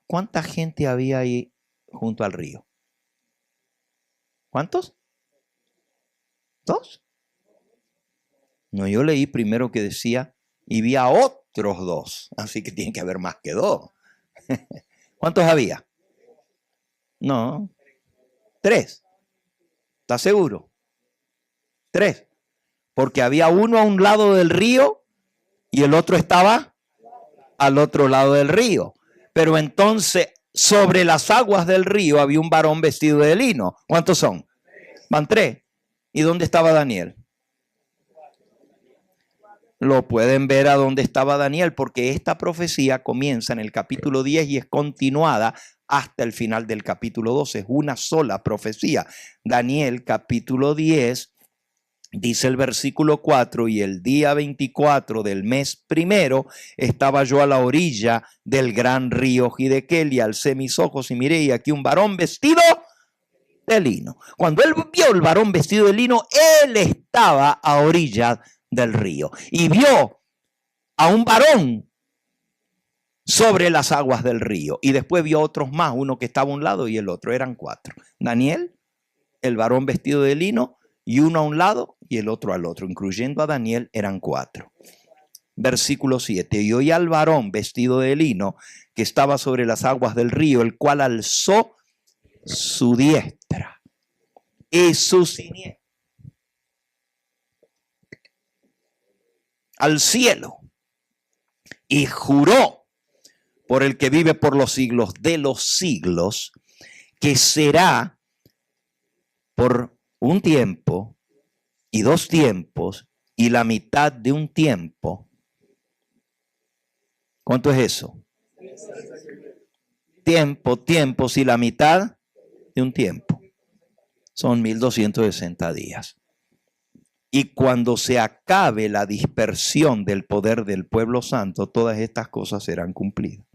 ¿Cuánta gente había ahí junto al río? ¿Cuántos? ¿Dos? No, yo leí primero que decía, y vi a otros dos, así que tiene que haber más que dos. ¿Cuántos había? No, 3. ¿Estás seguro? 3. Porque había uno a un lado del río y el otro estaba al otro lado del río. Pero entonces, sobre las aguas del río había un varón vestido de lino. ¿Cuántos son? Van 3. ¿Y dónde estaba Daniel? Lo pueden ver a dónde estaba Daniel, porque esta profecía comienza en el capítulo 10 y es continuada hasta el final del capítulo 12. Es una sola profecía. Daniel, capítulo 10, dice el versículo 4, y el día 24 del mes primero estaba yo a la orilla del gran río Gidequel, y alcé mis ojos y miré, y aquí un varón vestido de lino. Cuando él vio el varón vestido de lino, él estaba a orilla del río y vio a un varón sobre las aguas del río, y después vio otros más, uno que estaba a un lado y el otro, eran 4. Daniel, el varón vestido de lino, y uno a un lado y el otro al otro, incluyendo a Daniel, eran 4. Versículo 7. Y oí al varón vestido de lino que estaba sobre las aguas del río, el cual alzó su diestra y su siniestra al cielo y juró por el que vive por los siglos de los siglos, que será por un tiempo y 2 tiempos y la mitad de un tiempo. ¿Cuánto es eso? Tiempos y la mitad de un tiempo. Son 1260 días. Y cuando se acabe la dispersión del poder del pueblo santo, todas estas cosas serán cumplidas.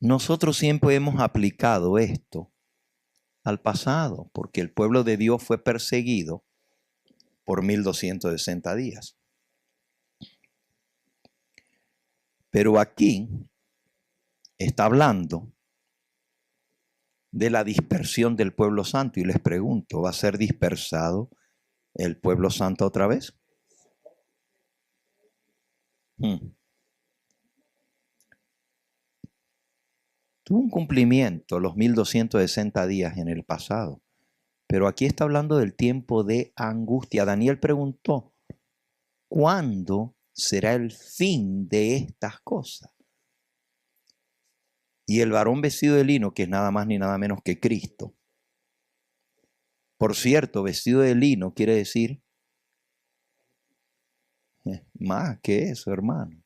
Nosotros siempre hemos aplicado esto al pasado, porque el pueblo de Dios fue perseguido por 1260 días. Pero aquí está hablando de la dispersión del pueblo santo y les pregunto, ¿va a ser dispersado el pueblo santo otra vez? Tuvo un cumplimiento los 1260 días en el pasado, pero aquí está hablando del tiempo de angustia. Daniel preguntó, ¿cuándo será el fin de estas cosas? Y el varón vestido de lino, que es nada más ni nada menos que Cristo. Por cierto, vestido de lino quiere decir más que eso, hermano.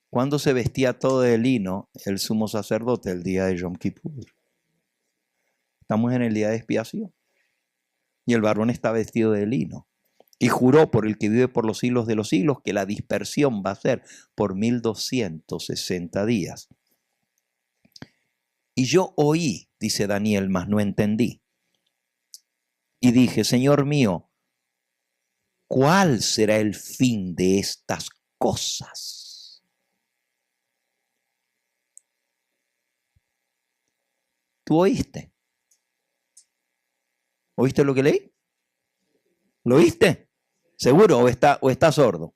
¿Cuándo se vestía todo de lino el sumo sacerdote? El día de Yom Kippur. Estamos en el día de expiación. Y el varón está vestido de lino. Y juró por el que vive por los siglos de los siglos que la dispersión va a ser por 1260 días. Y yo oí, dice Daniel, mas no entendí. Y dije, Señor mío, ¿cuál será el fin de estas cosas? ¿Tú oíste? ¿Oíste lo que leí? ¿Lo oíste? ¿Seguro o está sordo?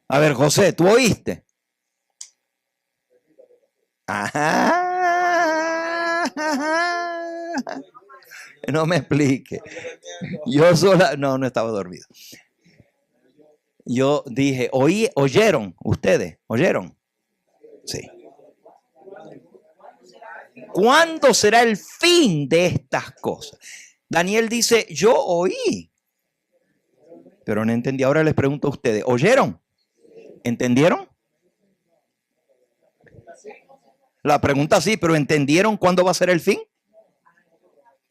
A ver, José, ¿tú oíste? No me explique. No estaba dormido. Yo dije, ¿oyeron ustedes? ¿Oyeron? Sí. ¿Cuándo será el fin de estas cosas? Daniel dice, yo oí, pero no entendí. Ahora les pregunto a ustedes, ¿oyeron? ¿Entendieron? La pregunta sí, pero ¿entendieron cuándo va a ser el fin?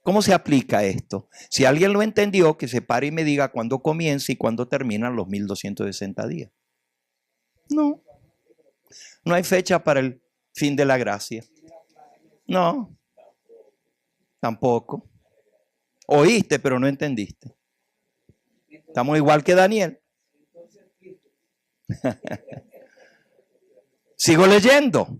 ¿Cómo se aplica esto? Si alguien lo entendió, que se pare y me diga cuándo comienza y cuándo terminan los 1260 días. No. No hay fecha para el fin de la gracia. No. Tampoco. Oíste, pero no entendiste. Estamos igual que Daniel. Sigo leyendo.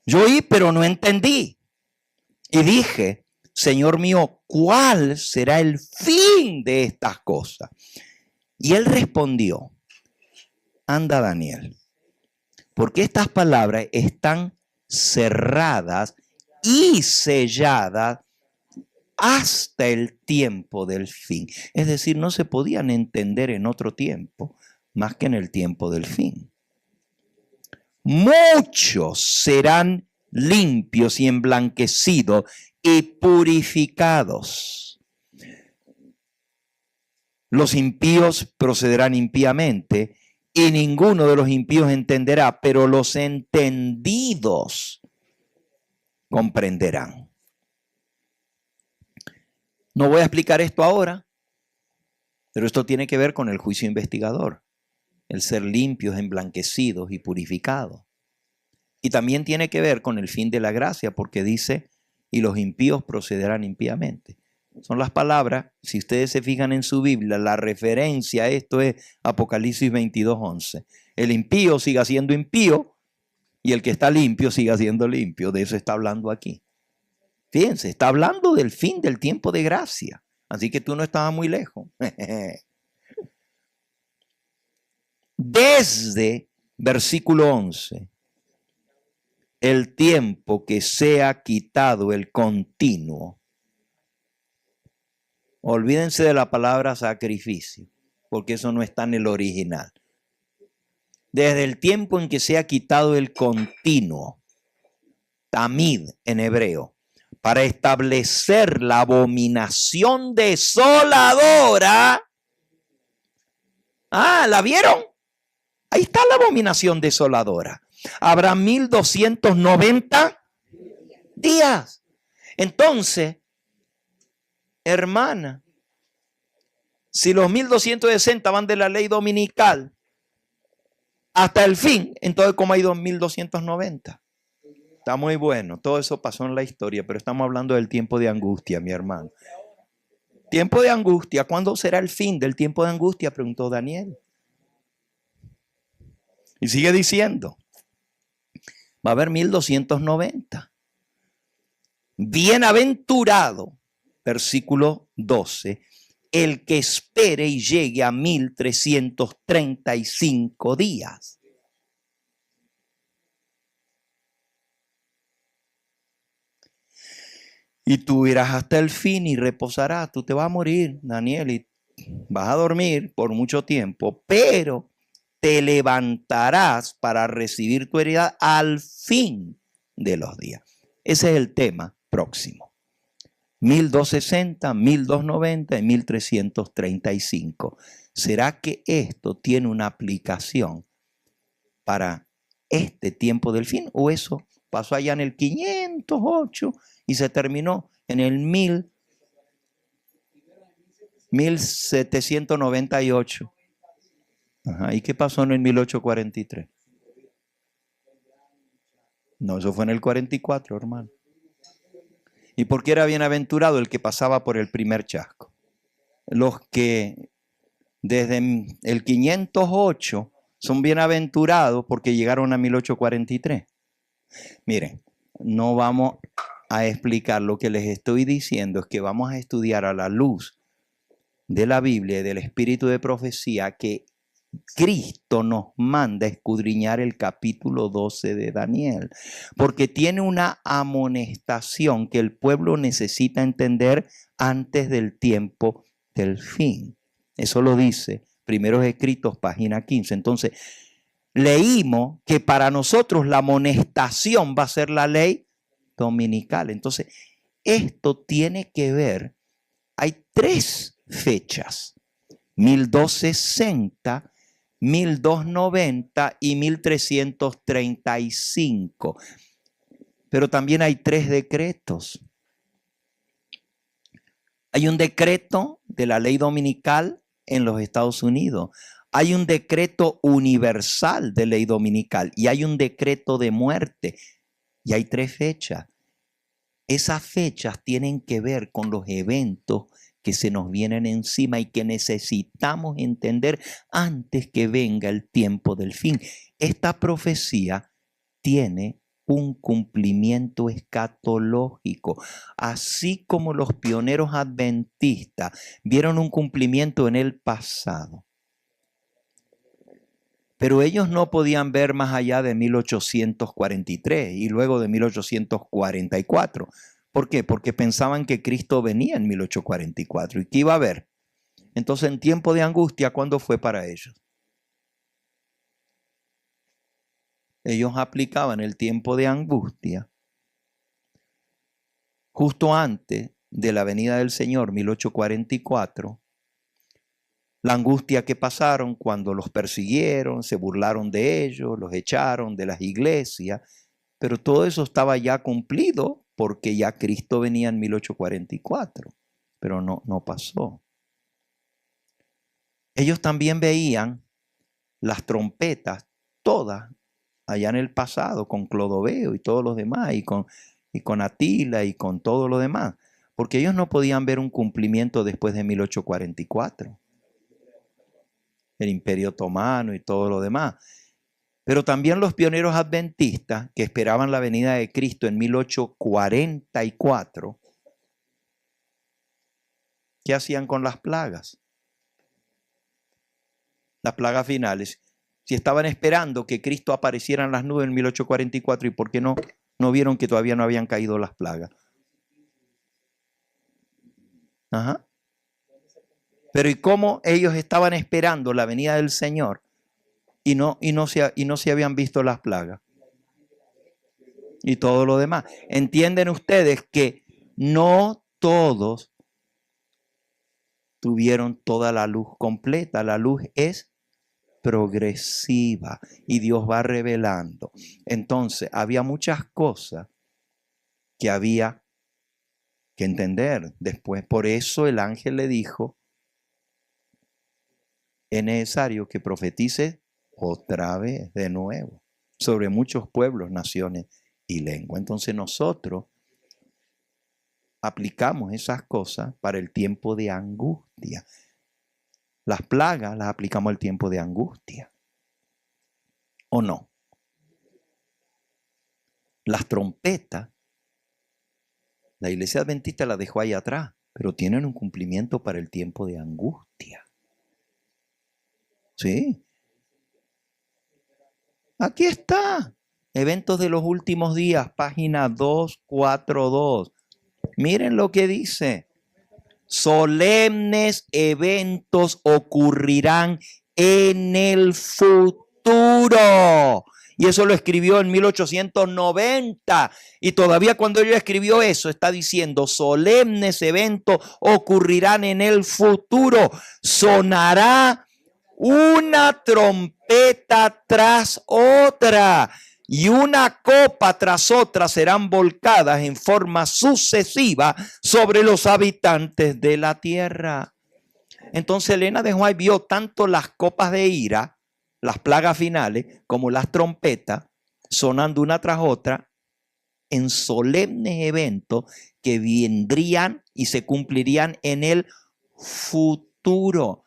Yo oí, pero no entendí. Y dije, Señor mío, ¿cuál será el fin de estas cosas? Y él respondió, anda Daniel, porque estas palabras están cerradas y selladas hasta el tiempo del fin. Es decir, no se podían entender en otro tiempo más que en el tiempo del fin. Muchos serán limpios y emblanquecidos y purificados. Los impíos procederán impíamente y ninguno de los impíos entenderá, pero los entendidos comprenderán. No voy a explicar esto ahora, pero esto tiene que ver con el juicio investigador. El ser limpios, emblanquecidos y purificados. Y también tiene que ver con el fin de la gracia, porque dice, y los impíos procederán impíamente. Son las palabras, si ustedes se fijan en su Biblia, la referencia a esto es Apocalipsis 22:11. El impío siga siendo impío Y el que está limpio siga siendo limpio. De eso está hablando aquí. Fíjense, está hablando del fin del tiempo de gracia. Así que tú no estabas muy lejos. Desde versículo 11, el tiempo que sea quitado el continuo. Olvídense de la palabra sacrificio, porque eso no está en el original. Desde el tiempo en que sea quitado el continuo, tamid en hebreo, para establecer la abominación desoladora. Ah, ¿la vieron? Ahí está la abominación desoladora. Habrá 1290 días. Entonces, hermana, si los 1260 van de la ley dominical hasta el fin, entonces ¿cómo hay 1290? Está muy bueno. Todo eso pasó en la historia, pero estamos hablando del tiempo de angustia, mi hermano. Tiempo de angustia. ¿Cuándo será el fin del tiempo de angustia? Preguntó Daniel. Y sigue diciendo, va a haber 1290. Bienaventurado, versículo 12, el que espere y llegue a 1335 días. Y tú irás hasta el fin y reposarás. Tú te vas a morir, Daniel, y vas a dormir por mucho tiempo, pero te levantarás para recibir tu heredad al fin de los días. Ese es el tema próximo. 1260, 1290 y 1335. ¿Será que esto tiene una aplicación para este tiempo del fin? ¿O eso pasó allá en el 508 y se terminó en el 1798? Ajá. ¿Y qué pasó en el 1843? No, eso fue en el 44, hermano. ¿Y por qué era bienaventurado el que pasaba por el primer chasco? Los que desde el 508 son bienaventurados porque llegaron a 1843. Miren, no vamos a explicar. Lo que les estoy diciendo es que vamos a estudiar a la luz de la Biblia y del espíritu de profecía que Cristo nos manda a escudriñar el capítulo 12 de Daniel, porque tiene una amonestación que el pueblo necesita entender antes del tiempo del fin. Eso lo dice Primeros Escritos, página 15. Entonces, leímos que para nosotros la amonestación va a ser la ley dominical. Entonces, esto tiene que ver, hay 3 fechas, 1260, 1290 y 1335. Pero también hay 3 decretos. Hay un decreto de la ley dominical en los Estados Unidos. Hay un decreto universal de ley dominical y hay un decreto de muerte. Y hay 3 fechas. Esas fechas tienen que ver con los eventos que se nos vienen encima y que necesitamos entender antes que venga el tiempo del fin. Esta profecía tiene un cumplimiento escatológico, así como los pioneros adventistas vieron un cumplimiento en el pasado. Pero ellos no podían ver más allá de 1843 y luego de 1844. ¿Por qué? Porque pensaban que Cristo venía en 1844 y que iba a haber. Entonces, en tiempo de angustia, ¿cuándo fue para ellos? Ellos aplicaban el tiempo de angustia justo antes de la venida del Señor, 1844. La angustia que pasaron cuando los persiguieron, se burlaron de ellos, los echaron de las iglesias, pero todo eso estaba ya cumplido porque ya Cristo venía en 1844, pero no pasó. Ellos también veían las trompetas, todas allá en el pasado, con Clodoveo y todos los demás, y con Atila y con todo lo demás, porque ellos no podían ver un cumplimiento después de 1844. El Imperio Otomano y todo lo demás. Pero también los pioneros adventistas que esperaban la venida de Cristo en 1844, ¿qué hacían con las plagas? Las plagas finales. Si estaban esperando que Cristo apareciera en las nubes en 1844, ¿y por qué no vieron que todavía no habían caído las plagas? Ajá. Pero ¿y cómo ellos estaban esperando la venida del Señor y no se habían visto las plagas? Y todo lo demás. ¿Entienden ustedes que no todos tuvieron toda la luz completa? La luz es progresiva y Dios va revelando. Entonces, había muchas cosas que había que entender después. Por eso el ángel le dijo, es necesario que profetice otra vez, de nuevo, sobre muchos pueblos, naciones y lenguas. Entonces nosotros aplicamos esas cosas para el tiempo de angustia. Las plagas las aplicamos al tiempo de angustia. ¿O no? Las trompetas, la iglesia adventista las dejó ahí atrás, pero tienen un cumplimiento para el tiempo de angustia. Sí. Aquí está. Eventos de los últimos días, página 242. Miren lo que dice. Solemnes eventos ocurrirán en el futuro. Y eso lo escribió en 1890. Y todavía cuando él escribió eso, está diciendo, solemnes eventos ocurrirán en el futuro. Sonará una trompeta tras otra y una copa tras otra serán volcadas en forma sucesiva sobre los habitantes de la tierra. Entonces Elena de White vio tanto las copas de ira, las plagas finales, como las trompetas sonando una tras otra en solemnes eventos que vendrían y se cumplirían en el futuro.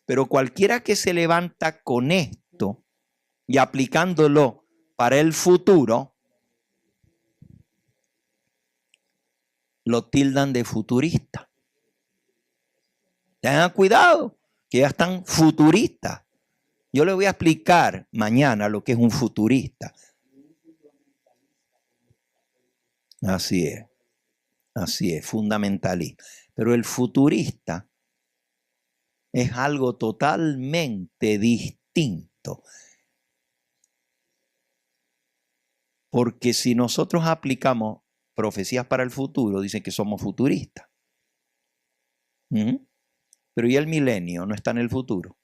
Pero cualquiera que se levanta con esto y aplicándolo para el futuro, lo tildan de futurista. Tengan cuidado, que ya están futuristas. Yo les voy a explicar mañana lo que es un futurista. Así es, fundamentalista. Pero el futurista es algo totalmente distinto. Porque si nosotros aplicamos profecías para el futuro, dicen que somos futuristas. Pero ¿y el milenio no está en el futuro?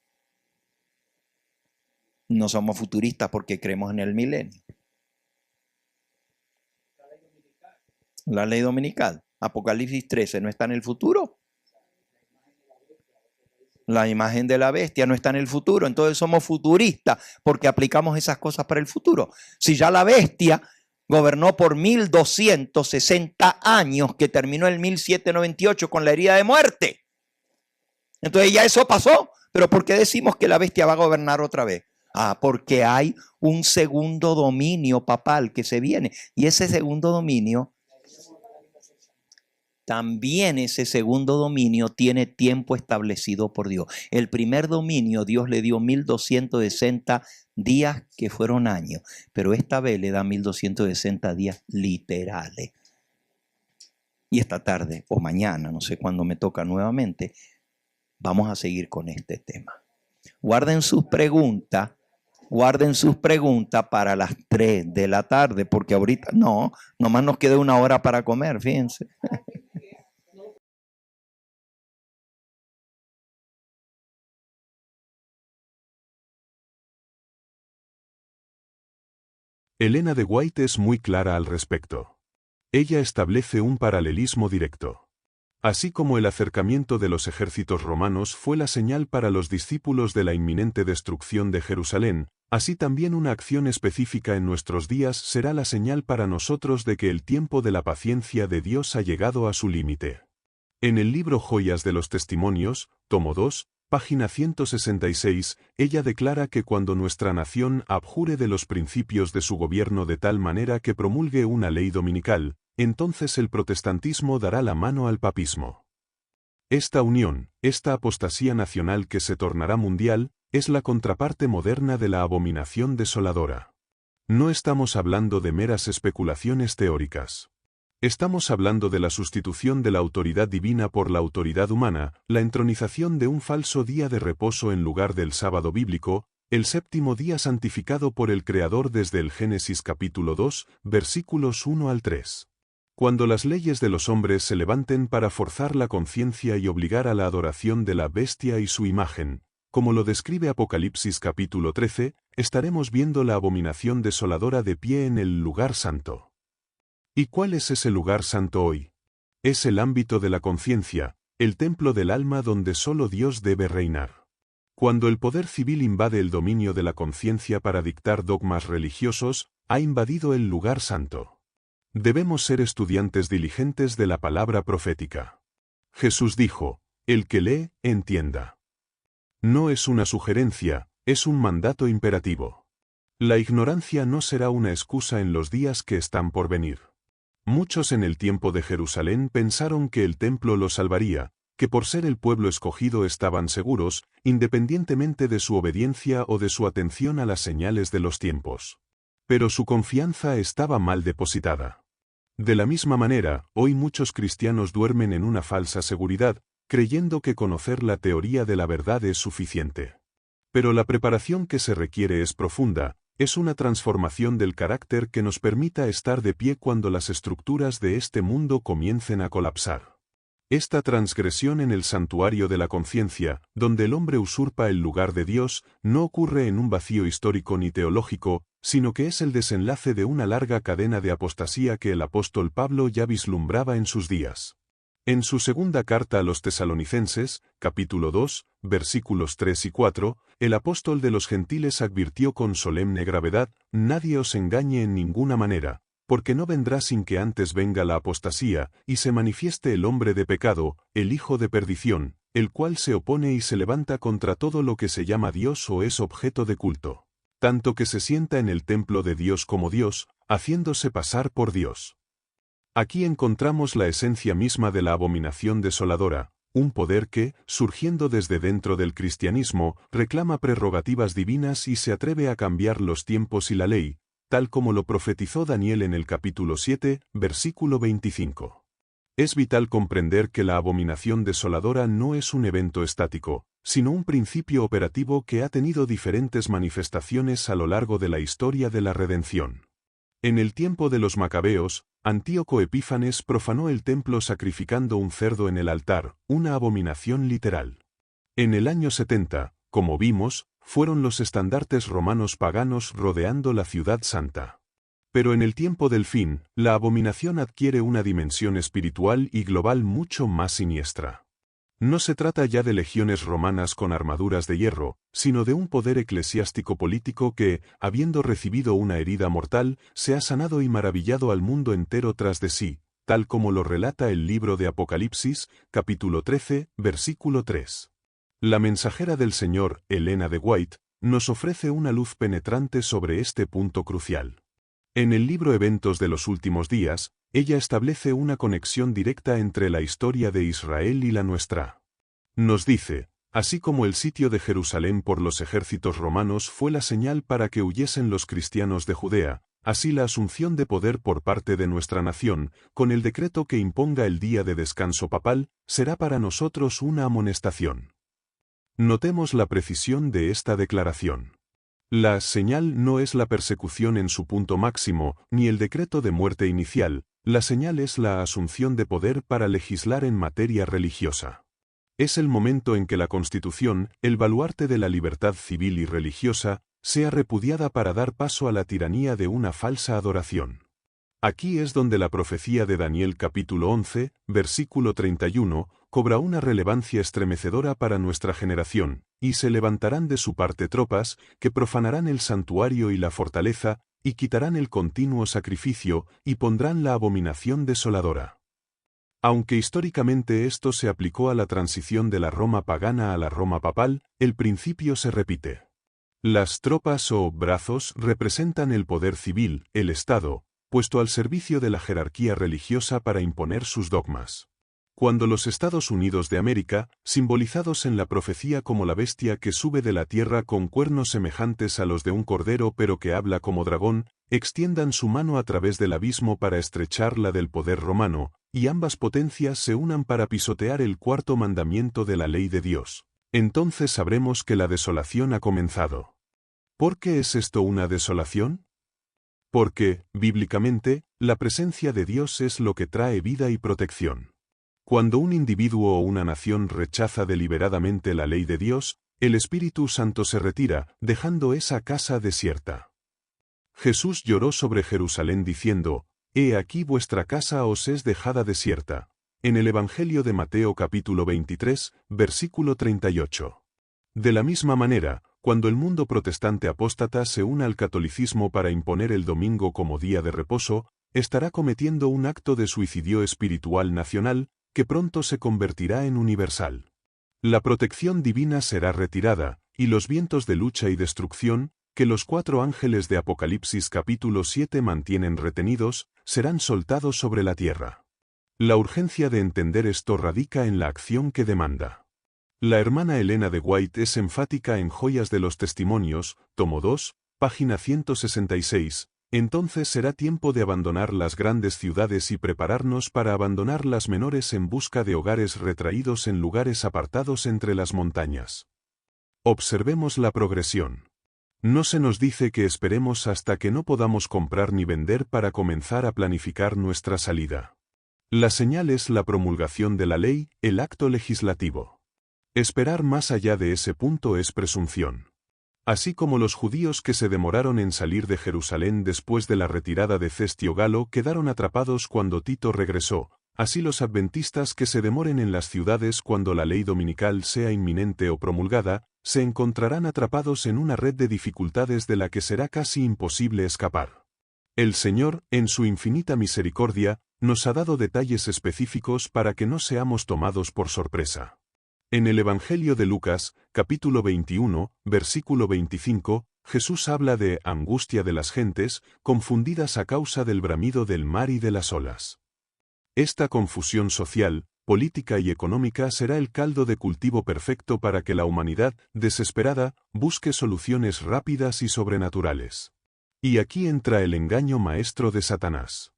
No somos futuristas porque creemos en el milenio. La ley dominical. Apocalipsis 13 no está en el futuro. La imagen de la bestia no está en el futuro. Entonces somos futuristas porque aplicamos esas cosas para el futuro. Si ya la bestia gobernó por 1260 años, que terminó en 1798 con la herida de muerte. Entonces ya eso pasó. Pero ¿por qué decimos que la bestia va a gobernar otra vez? Porque hay un segundo dominio papal que se viene. Y ese segundo dominio, también ese segundo dominio tiene tiempo establecido por Dios. El primer dominio Dios le dio 1260 días que fueron años. Pero esta vez le da 1260 días literales. Y esta tarde o mañana, no sé cuándo me toca nuevamente, vamos a seguir con este tema. Guarden sus preguntas para las 3 de la tarde, porque ahorita nomás nos queda 1 hora para comer, fíjense. Elena de White es muy clara al respecto. Ella establece un paralelismo directo. Así como el acercamiento de los ejércitos romanos fue la señal para los discípulos de la inminente destrucción de Jerusalén, así también una acción específica en nuestros días será la señal para nosotros de que el tiempo de la paciencia de Dios ha llegado a su límite. En el libro Joyas de los Testimonios, tomo 2, Página 166, ella declara que cuando nuestra nación abjure de los principios de su gobierno de tal manera que promulgue una ley dominical, entonces el protestantismo dará la mano al papismo. Esta unión, esta apostasía nacional que se tornará mundial, es la contraparte moderna de la abominación desoladora. No estamos hablando de meras especulaciones teóricas. Estamos hablando de la sustitución de la autoridad divina por la autoridad humana, la entronización de un falso día de reposo en lugar del sábado bíblico, el séptimo día santificado por el Creador desde el Génesis capítulo 2, versículos 1 al 3. Cuando las leyes de los hombres se levanten para forzar la conciencia y obligar a la adoración de la bestia y su imagen, como lo describe Apocalipsis capítulo 13, estaremos viendo la abominación desoladora de pie en el lugar santo. ¿Y cuál es ese lugar santo hoy? Es el ámbito de la conciencia, el templo del alma donde solo Dios debe reinar. Cuando el poder civil invade el dominio de la conciencia para dictar dogmas religiosos, ha invadido el lugar santo. Debemos ser estudiantes diligentes de la palabra profética. Jesús dijo, el que lee, entienda. No es una sugerencia, es un mandato imperativo. La ignorancia no será una excusa en los días que están por venir. Muchos en el tiempo de Jerusalén pensaron que el templo los salvaría, que por ser el pueblo escogido estaban seguros, independientemente de su obediencia o de su atención a las señales de los tiempos. Pero su confianza estaba mal depositada. De la misma manera, hoy muchos cristianos duermen en una falsa seguridad, creyendo que conocer la teoría de la verdad es suficiente. Pero la preparación que se requiere es profunda, es una transformación del carácter que nos permita estar de pie cuando las estructuras de este mundo comiencen a colapsar. Esta transgresión en el santuario de la conciencia, donde el hombre usurpa el lugar de Dios, no ocurre en un vacío histórico ni teológico, sino que es el desenlace de una larga cadena de apostasía que el apóstol Pablo ya vislumbraba en sus días. En su segunda carta a los tesalonicenses, capítulo 2, versículos 3 y 4, el apóstol de los gentiles advirtió con solemne gravedad, nadie os engañe en ninguna manera, porque no vendrá sin que antes venga la apostasía, y se manifieste el hombre de pecado, el hijo de perdición, el cual se opone y se levanta contra todo lo que se llama Dios o es objeto de culto, tanto que se sienta en el templo de Dios como Dios, haciéndose pasar por Dios. Aquí encontramos la esencia misma de la abominación desoladora, un poder que, surgiendo desde dentro del cristianismo, reclama prerrogativas divinas y se atreve a cambiar los tiempos y la ley, tal como lo profetizó Daniel en el capítulo 7, versículo 25. Es vital comprender que la abominación desoladora no es un evento estático, sino un principio operativo que ha tenido diferentes manifestaciones a lo largo de la historia de la redención. En el tiempo de los macabeos, Antíoco Epífanes profanó el templo sacrificando un cerdo en el altar, una abominación literal. En el año 70, como vimos, fueron los estandartes romanos paganos rodeando la ciudad santa. Pero en el tiempo del fin, la abominación adquiere una dimensión espiritual y global mucho más siniestra. No se trata ya de legiones romanas con armaduras de hierro, sino de un poder eclesiástico político que, habiendo recibido una herida mortal, se ha sanado y maravillado al mundo entero tras de sí, tal como lo relata el libro de Apocalipsis, capítulo 13, versículo 3. La mensajera del Señor, Elena de White, nos ofrece una luz penetrante sobre este punto crucial. En el libro Eventos de los Últimos Días, ella establece una conexión directa entre la historia de Israel y la nuestra. Nos dice, así como el sitio de Jerusalén por los ejércitos romanos fue la señal para que huyesen los cristianos de Judea, así la asunción de poder por parte de nuestra nación, con el decreto que imponga el día de descanso papal, será para nosotros una amonestación. Notemos la precisión de esta declaración. La señal no es la persecución en su punto máximo, ni el decreto de muerte inicial, la señal es la asunción de poder para legislar en materia religiosa. Es el momento en que la Constitución, el baluarte de la libertad civil y religiosa, sea repudiada para dar paso a la tiranía de una falsa adoración. Aquí es donde la profecía de Daniel capítulo 11, versículo 31, cobra una relevancia estremecedora para nuestra generación, y se levantarán de su parte tropas, que profanarán el santuario y la fortaleza, y quitarán el continuo sacrificio, y pondrán la abominación desoladora. Aunque históricamente esto se aplicó a la transición de la Roma pagana a la Roma papal, el principio se repite. Las tropas o brazos representan el poder civil, el Estado, puesto al servicio de la jerarquía religiosa para imponer sus dogmas. Cuando los Estados Unidos de América, simbolizados en la profecía como la bestia que sube de la tierra con cuernos semejantes a los de un cordero pero que habla como dragón, extiendan su mano a través del abismo para estrechar la del poder romano, y ambas potencias se unan para pisotear el cuarto mandamiento de la ley de Dios, entonces sabremos que la desolación ha comenzado. ¿Por qué es esto una desolación? Porque, bíblicamente, la presencia de Dios es lo que trae vida y protección. Cuando un individuo o una nación rechaza deliberadamente la ley de Dios, el Espíritu Santo se retira, dejando esa casa desierta. Jesús lloró sobre Jerusalén diciendo, «He aquí vuestra casa os es dejada desierta», en el Evangelio de Mateo capítulo 23, versículo 38. De la misma manera, cuando el mundo protestante apóstata se una al catolicismo para imponer el domingo como día de reposo, estará cometiendo un acto de suicidio espiritual nacional, que pronto se convertirá en universal. La protección divina será retirada, y los vientos de lucha y destrucción, que los 4 ángeles de Apocalipsis capítulo 7 mantienen retenidos, serán soltados sobre la tierra. La urgencia de entender esto radica en la acción que demanda. La hermana Elena de White es enfática en Joyas de los Testimonios, tomo 2, página 166, entonces será tiempo de abandonar las grandes ciudades y prepararnos para abandonar las menores en busca de hogares retraídos en lugares apartados entre las montañas. Observemos la progresión. No se nos dice que esperemos hasta que no podamos comprar ni vender para comenzar a planificar nuestra salida. La señal es la promulgación de la ley, el acto legislativo. Esperar más allá de ese punto es presunción. Así como los judíos que se demoraron en salir de Jerusalén después de la retirada de Cestio Galo quedaron atrapados cuando Tito regresó, así los adventistas que se demoren en las ciudades cuando la ley dominical sea inminente o promulgada, se encontrarán atrapados en una red de dificultades de la que será casi imposible escapar. El Señor, en su infinita misericordia, nos ha dado detalles específicos para que no seamos tomados por sorpresa. En el Evangelio de Lucas, capítulo 21, versículo 25, Jesús habla de angustia de las gentes, confundidas a causa del bramido del mar y de las olas. Esta confusión social, política y económica será el caldo de cultivo perfecto para que la humanidad, desesperada, busque soluciones rápidas y sobrenaturales. Y aquí entra el engaño maestro de Satanás.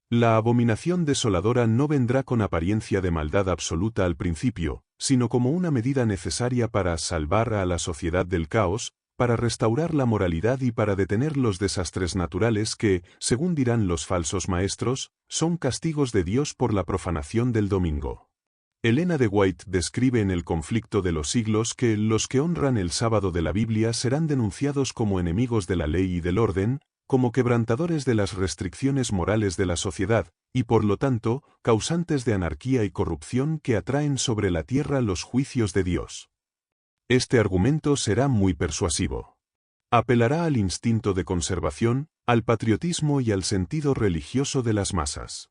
La abominación desoladora no vendrá con apariencia de maldad absoluta al principio, sino como una medida necesaria para salvar a la sociedad del caos, para restaurar la moralidad y para detener los desastres naturales que, según dirán los falsos maestros, son castigos de Dios por la profanación del domingo. Elena de White describe en El conflicto de los siglos que los que honran el sábado de la Biblia serán denunciados como enemigos de la ley y del orden, como quebrantadores de las restricciones morales de la sociedad, y por lo tanto, causantes de anarquía y corrupción que atraen sobre la tierra los juicios de Dios. Este argumento será muy persuasivo. Apelará al instinto de conservación, al patriotismo y al sentido religioso de las masas.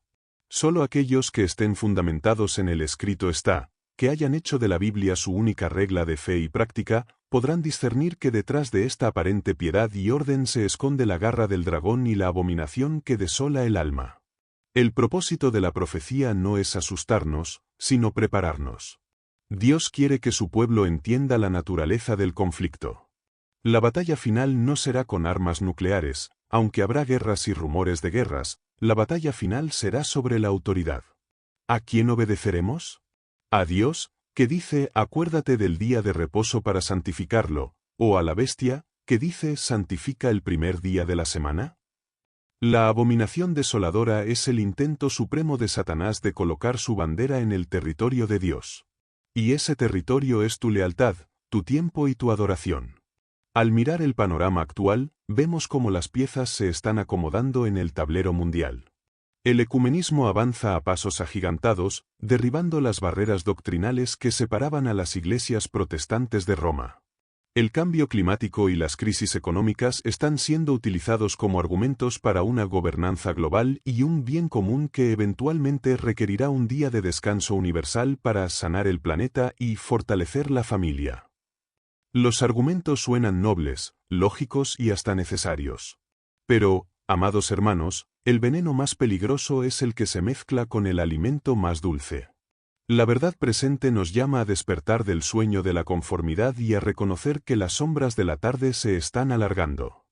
Solo aquellos que estén fundamentados en el escrito está, que hayan hecho de la Biblia su única regla de fe y práctica, podrán discernir que detrás de esta aparente piedad y orden se esconde la garra del dragón y la abominación que desola el alma. El propósito de la profecía no es asustarnos, sino prepararnos. Dios quiere que su pueblo entienda la naturaleza del conflicto. La batalla final no será con armas nucleares, aunque habrá guerras y rumores de guerras, la batalla final será sobre la autoridad. ¿A quién obedeceremos? ¿A Dios, que dice acuérdate del día de reposo para santificarlo, o a la bestia, que dice santifica el primer día de la semana? La abominación desoladora es el intento supremo de Satanás de colocar su bandera en el territorio de Dios. Y ese territorio es tu lealtad, tu tiempo y tu adoración. Al mirar el panorama actual, vemos cómo las piezas se están acomodando en el tablero mundial. El ecumenismo avanza a pasos agigantados, derribando las barreras doctrinales que separaban a las iglesias protestantes de Roma. El cambio climático y las crisis económicas están siendo utilizados como argumentos para una gobernanza global y un bien común que eventualmente requerirá un día de descanso universal para sanar el planeta y fortalecer la familia. Los argumentos suenan nobles, lógicos y hasta necesarios. Pero, amados hermanos, el veneno más peligroso es el que se mezcla con el alimento más dulce. La verdad presente nos llama a despertar del sueño de la conformidad y a reconocer que las sombras de la tarde se están alargando.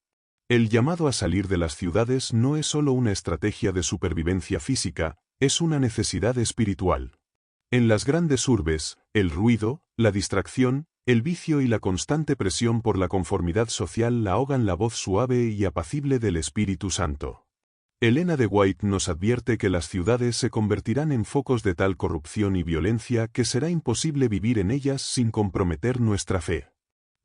El llamado a salir de las ciudades no es solo una estrategia de supervivencia física, es una necesidad espiritual. En las grandes urbes, el ruido, la distracción, el vicio y la constante presión por la conformidad social la ahogan la voz suave y apacible del Espíritu Santo. Elena de White nos advierte que las ciudades se convertirán en focos de tal corrupción y violencia que será imposible vivir en ellas sin comprometer nuestra fe.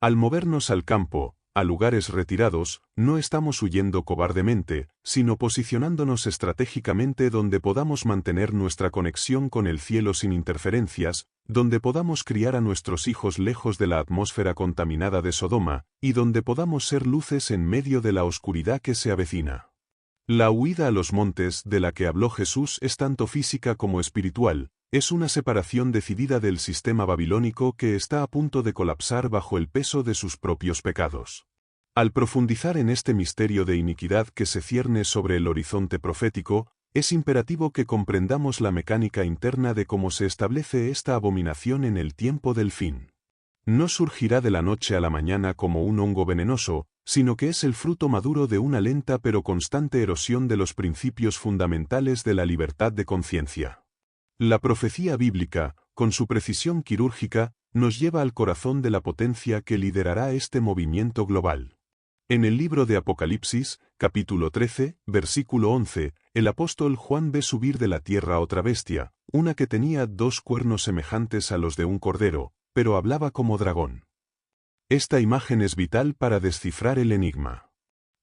Al movernos al campo, a lugares retirados, no estamos huyendo cobardemente, sino posicionándonos estratégicamente donde podamos mantener nuestra conexión con el cielo sin interferencias, donde podamos criar a nuestros hijos lejos de la atmósfera contaminada de Sodoma, y donde podamos ser luces en medio de la oscuridad que se avecina. La huida a los montes de la que habló Jesús es tanto física como espiritual, es una separación decidida del sistema babilónico que está a punto de colapsar bajo el peso de sus propios pecados. Al profundizar en este misterio de iniquidad que se cierne sobre el horizonte profético, es imperativo que comprendamos la mecánica interna de cómo se establece esta abominación en el tiempo del fin. No surgirá de la noche a la mañana como un hongo venenoso, sino que es el fruto maduro de una lenta pero constante erosión de los principios fundamentales de la libertad de conciencia. La profecía bíblica, con su precisión quirúrgica, nos lleva al corazón de la potencia que liderará este movimiento global. En el libro de Apocalipsis, capítulo 13, versículo 11, el apóstol Juan ve subir de la tierra otra bestia, una que tenía 2 cuernos semejantes a los de un cordero, pero hablaba como dragón. Esta imagen es vital para descifrar el enigma.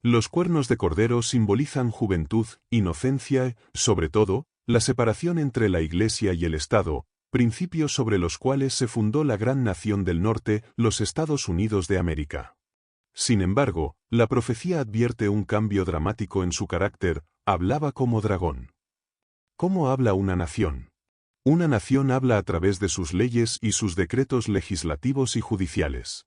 Los cuernos de cordero simbolizan juventud, inocencia, sobre todo, la separación entre la Iglesia y el Estado, principios sobre los cuales se fundó la gran nación del norte, los Estados Unidos de América. Sin embargo, la profecía advierte un cambio dramático en su carácter, hablaba como dragón. ¿Cómo habla una nación? Una nación habla a través de sus leyes y sus decretos legislativos y judiciales.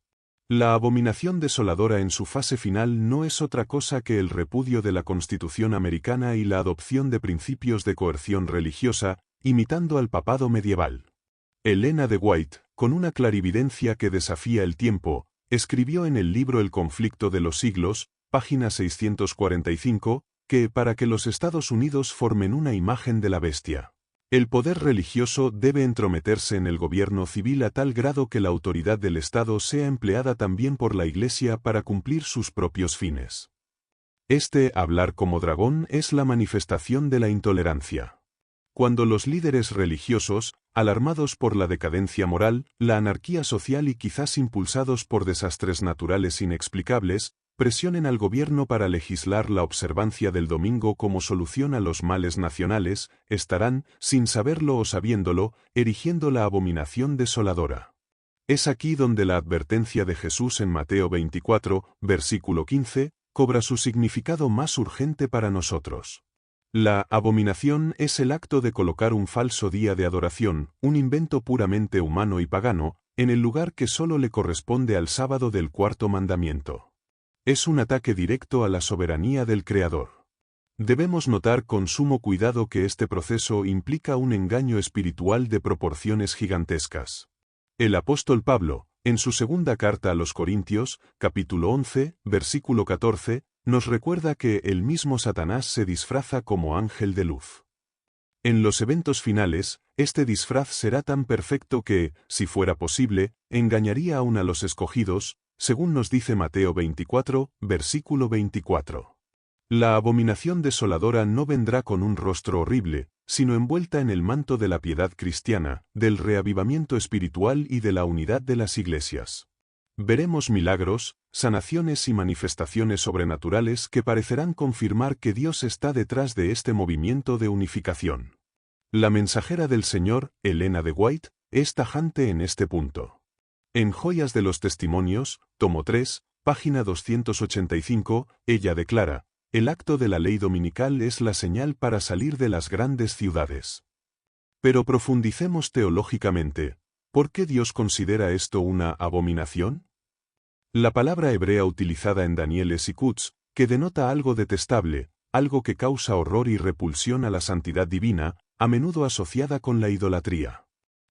La abominación desoladora en su fase final no es otra cosa que el repudio de la Constitución americana y la adopción de principios de coerción religiosa, imitando al papado medieval. Elena de White, con una clarividencia que desafía el tiempo, escribió en el libro El conflicto de los siglos, página 645, que para que los Estados Unidos formen una imagen de la bestia, el poder religioso debe entrometerse en el gobierno civil a tal grado que la autoridad del Estado sea empleada también por la Iglesia para cumplir sus propios fines. Este hablar como dragón es la manifestación de la intolerancia. Cuando los líderes religiosos, alarmados por la decadencia moral, la anarquía social y quizás impulsados por desastres naturales inexplicables, presionen al gobierno para legislar la observancia del domingo como solución a los males nacionales, estarán, sin saberlo o sabiéndolo, erigiendo la abominación desoladora. Es aquí donde la advertencia de Jesús en Mateo 24, versículo 15, cobra su significado más urgente para nosotros. La abominación es el acto de colocar un falso día de adoración, un invento puramente humano y pagano, en el lugar que solo le corresponde al sábado del 4º mandamiento. Es un ataque directo a la soberanía del Creador. Debemos notar con sumo cuidado que este proceso implica un engaño espiritual de proporciones gigantescas. El apóstol Pablo, en su segunda carta a los Corintios, capítulo 11, versículo 14, nos recuerda que el mismo Satanás se disfraza como ángel de luz. En los eventos finales, este disfraz será tan perfecto que, si fuera posible, engañaría aún a los escogidos, según nos dice Mateo 24, versículo 24. La abominación desoladora no vendrá con un rostro horrible, sino envuelta en el manto de la piedad cristiana, del reavivamiento espiritual y de la unidad de las iglesias. Veremos milagros, sanaciones y manifestaciones sobrenaturales que parecerán confirmar que Dios está detrás de este movimiento de unificación. La mensajera del Señor, Elena de White, es tajante en este punto. En Joyas de los Testimonios, tomo 3, página 285, ella declara, el acto de la ley dominical es la señal para salir de las grandes ciudades. Pero profundicemos teológicamente, ¿por qué Dios considera esto una abominación? La palabra hebrea utilizada en Daniel es ikutz, que denota algo detestable, algo que causa horror y repulsión a la santidad divina, a menudo asociada con la idolatría.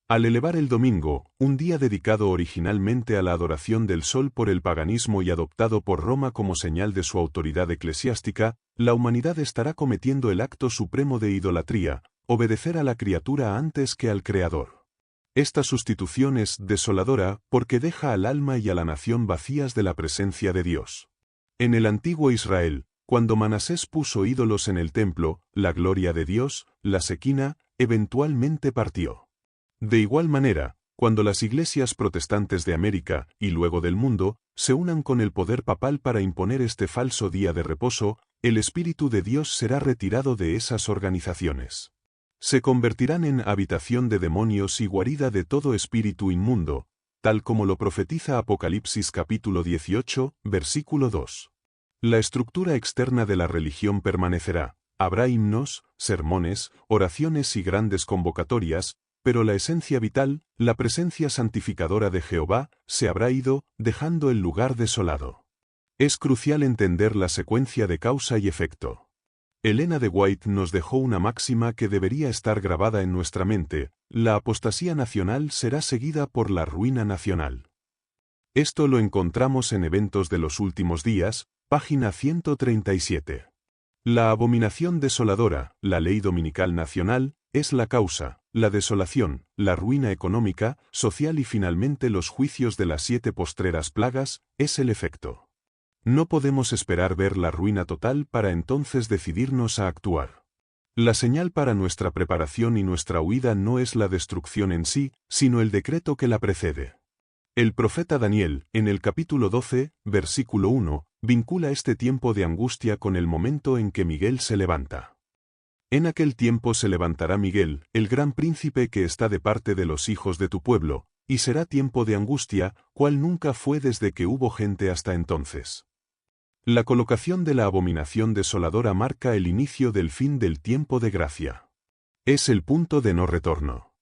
Al elevar el domingo, un día dedicado originalmente a la adoración del sol por el paganismo y adoptado por Roma como señal de su autoridad eclesiástica, la humanidad estará cometiendo el acto supremo de idolatría, obedecer a la criatura antes que al Creador. Esta sustitución es desoladora porque deja al alma y a la nación vacías de la presencia de Dios. En el antiguo Israel, cuando Manasés puso ídolos en el templo, la gloria de Dios, la Sequina, eventualmente partió. De igual manera, cuando las iglesias protestantes de América, y luego del mundo, se unan con el poder papal para imponer este falso día de reposo, el Espíritu de Dios será retirado de esas organizaciones. Se convertirán en habitación de demonios y guarida de todo espíritu inmundo, tal como lo profetiza Apocalipsis capítulo 18, versículo 2. La estructura externa de la religión permanecerá, habrá himnos, sermones, oraciones y grandes convocatorias, pero la esencia vital, la presencia santificadora de Jehová, se habrá ido, dejando el lugar desolado. Es crucial entender la secuencia de causa y efecto. Elena de White nos dejó una máxima que debería estar grabada en nuestra mente: la apostasía nacional será seguida por la ruina nacional. Esto lo encontramos en Eventos de los Últimos Días, página 137. La abominación desoladora, la ley dominical nacional, es la causa, la desolación, la ruina económica, social y finalmente los juicios de las 7 postreras plagas, es el efecto. No podemos esperar ver la ruina total para entonces decidirnos a actuar. La señal para nuestra preparación y nuestra huida no es la destrucción en sí, sino el decreto que la precede. El profeta Daniel, en el capítulo 12, versículo 1, vincula este tiempo de angustia con el momento en que Miguel se levanta. En aquel tiempo se levantará Miguel, el gran príncipe que está de parte de los hijos de tu pueblo, y será tiempo de angustia, cual nunca fue desde que hubo gente hasta entonces. La colocación de la abominación desoladora marca el inicio del fin del tiempo de gracia. Es el punto de no retorno.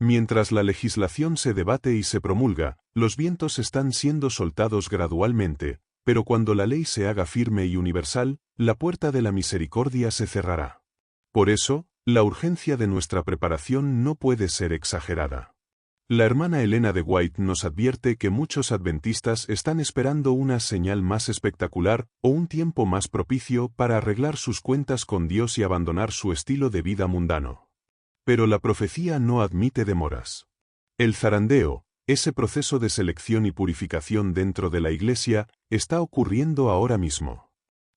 Mientras la legislación se debate y se promulga, los vientos están siendo soltados gradualmente, pero cuando la ley se haga firme y universal, la puerta de la misericordia se cerrará. Por eso, la urgencia de nuestra preparación no puede ser exagerada. La hermana Elena de White nos advierte que muchos adventistas están esperando una señal más espectacular o un tiempo más propicio para arreglar sus cuentas con Dios y abandonar su estilo de vida mundano. Pero la profecía no admite demoras. El zarandeo, ese proceso de selección y purificación dentro de la Iglesia, está ocurriendo ahora mismo.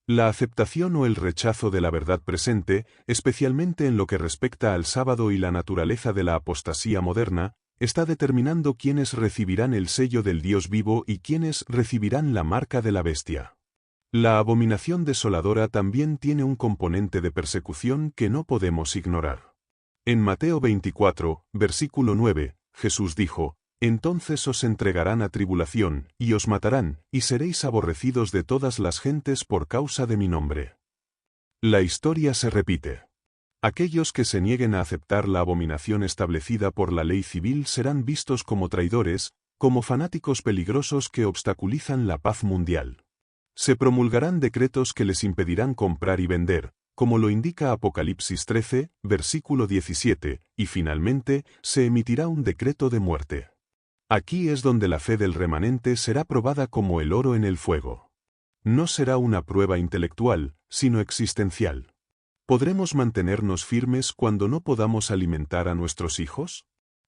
La aceptación o el rechazo de la verdad presente, especialmente en lo que respecta al sábado y la naturaleza de la apostasía moderna, está determinando quiénes recibirán el sello del Dios vivo y quiénes recibirán la marca de la bestia. La abominación desoladora también tiene un componente de persecución que no podemos ignorar. En Mateo 24, versículo 9, Jesús dijo: entonces os entregarán a tribulación, y os matarán, y seréis aborrecidos de todas las gentes por causa de mi nombre. La historia se repite. Aquellos que se nieguen a aceptar la abominación establecida por la ley civil serán vistos como traidores, como fanáticos peligrosos que obstaculizan la paz mundial. Se promulgarán decretos que les impedirán comprar y vender, como lo indica Apocalipsis 13, versículo 17, y finalmente, se emitirá un decreto de muerte. Aquí es donde la fe del remanente será probada como el oro en el fuego. No será una prueba intelectual, sino existencial. ¿Podremos mantenernos firmes cuando no podamos alimentar a nuestros hijos?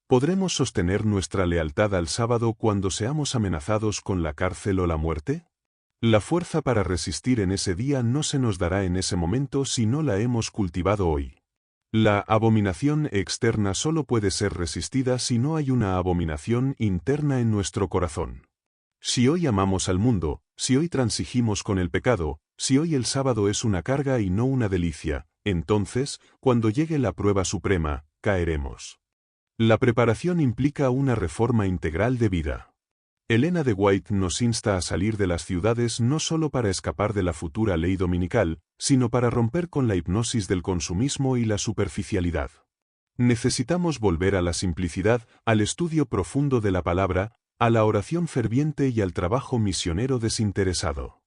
¿Podremos sostener nuestra lealtad al sábado cuando seamos amenazados con la cárcel o la muerte? La fuerza para resistir en ese día no se nos dará en ese momento si no la hemos cultivado hoy. La abominación externa solo puede ser resistida si no hay una abominación interna en nuestro corazón. Si hoy amamos al mundo, si hoy transigimos con el pecado, si hoy el sábado es una carga y no una delicia, entonces, cuando llegue la prueba suprema, caeremos. La preparación implica una reforma integral de vida. Elena de White nos insta a salir de las ciudades no solo para escapar de la futura ley dominical, sino para romper con la hipnosis del consumismo y la superficialidad. Necesitamos volver a la simplicidad, al estudio profundo de la palabra, a la oración ferviente y al trabajo misionero desinteresado.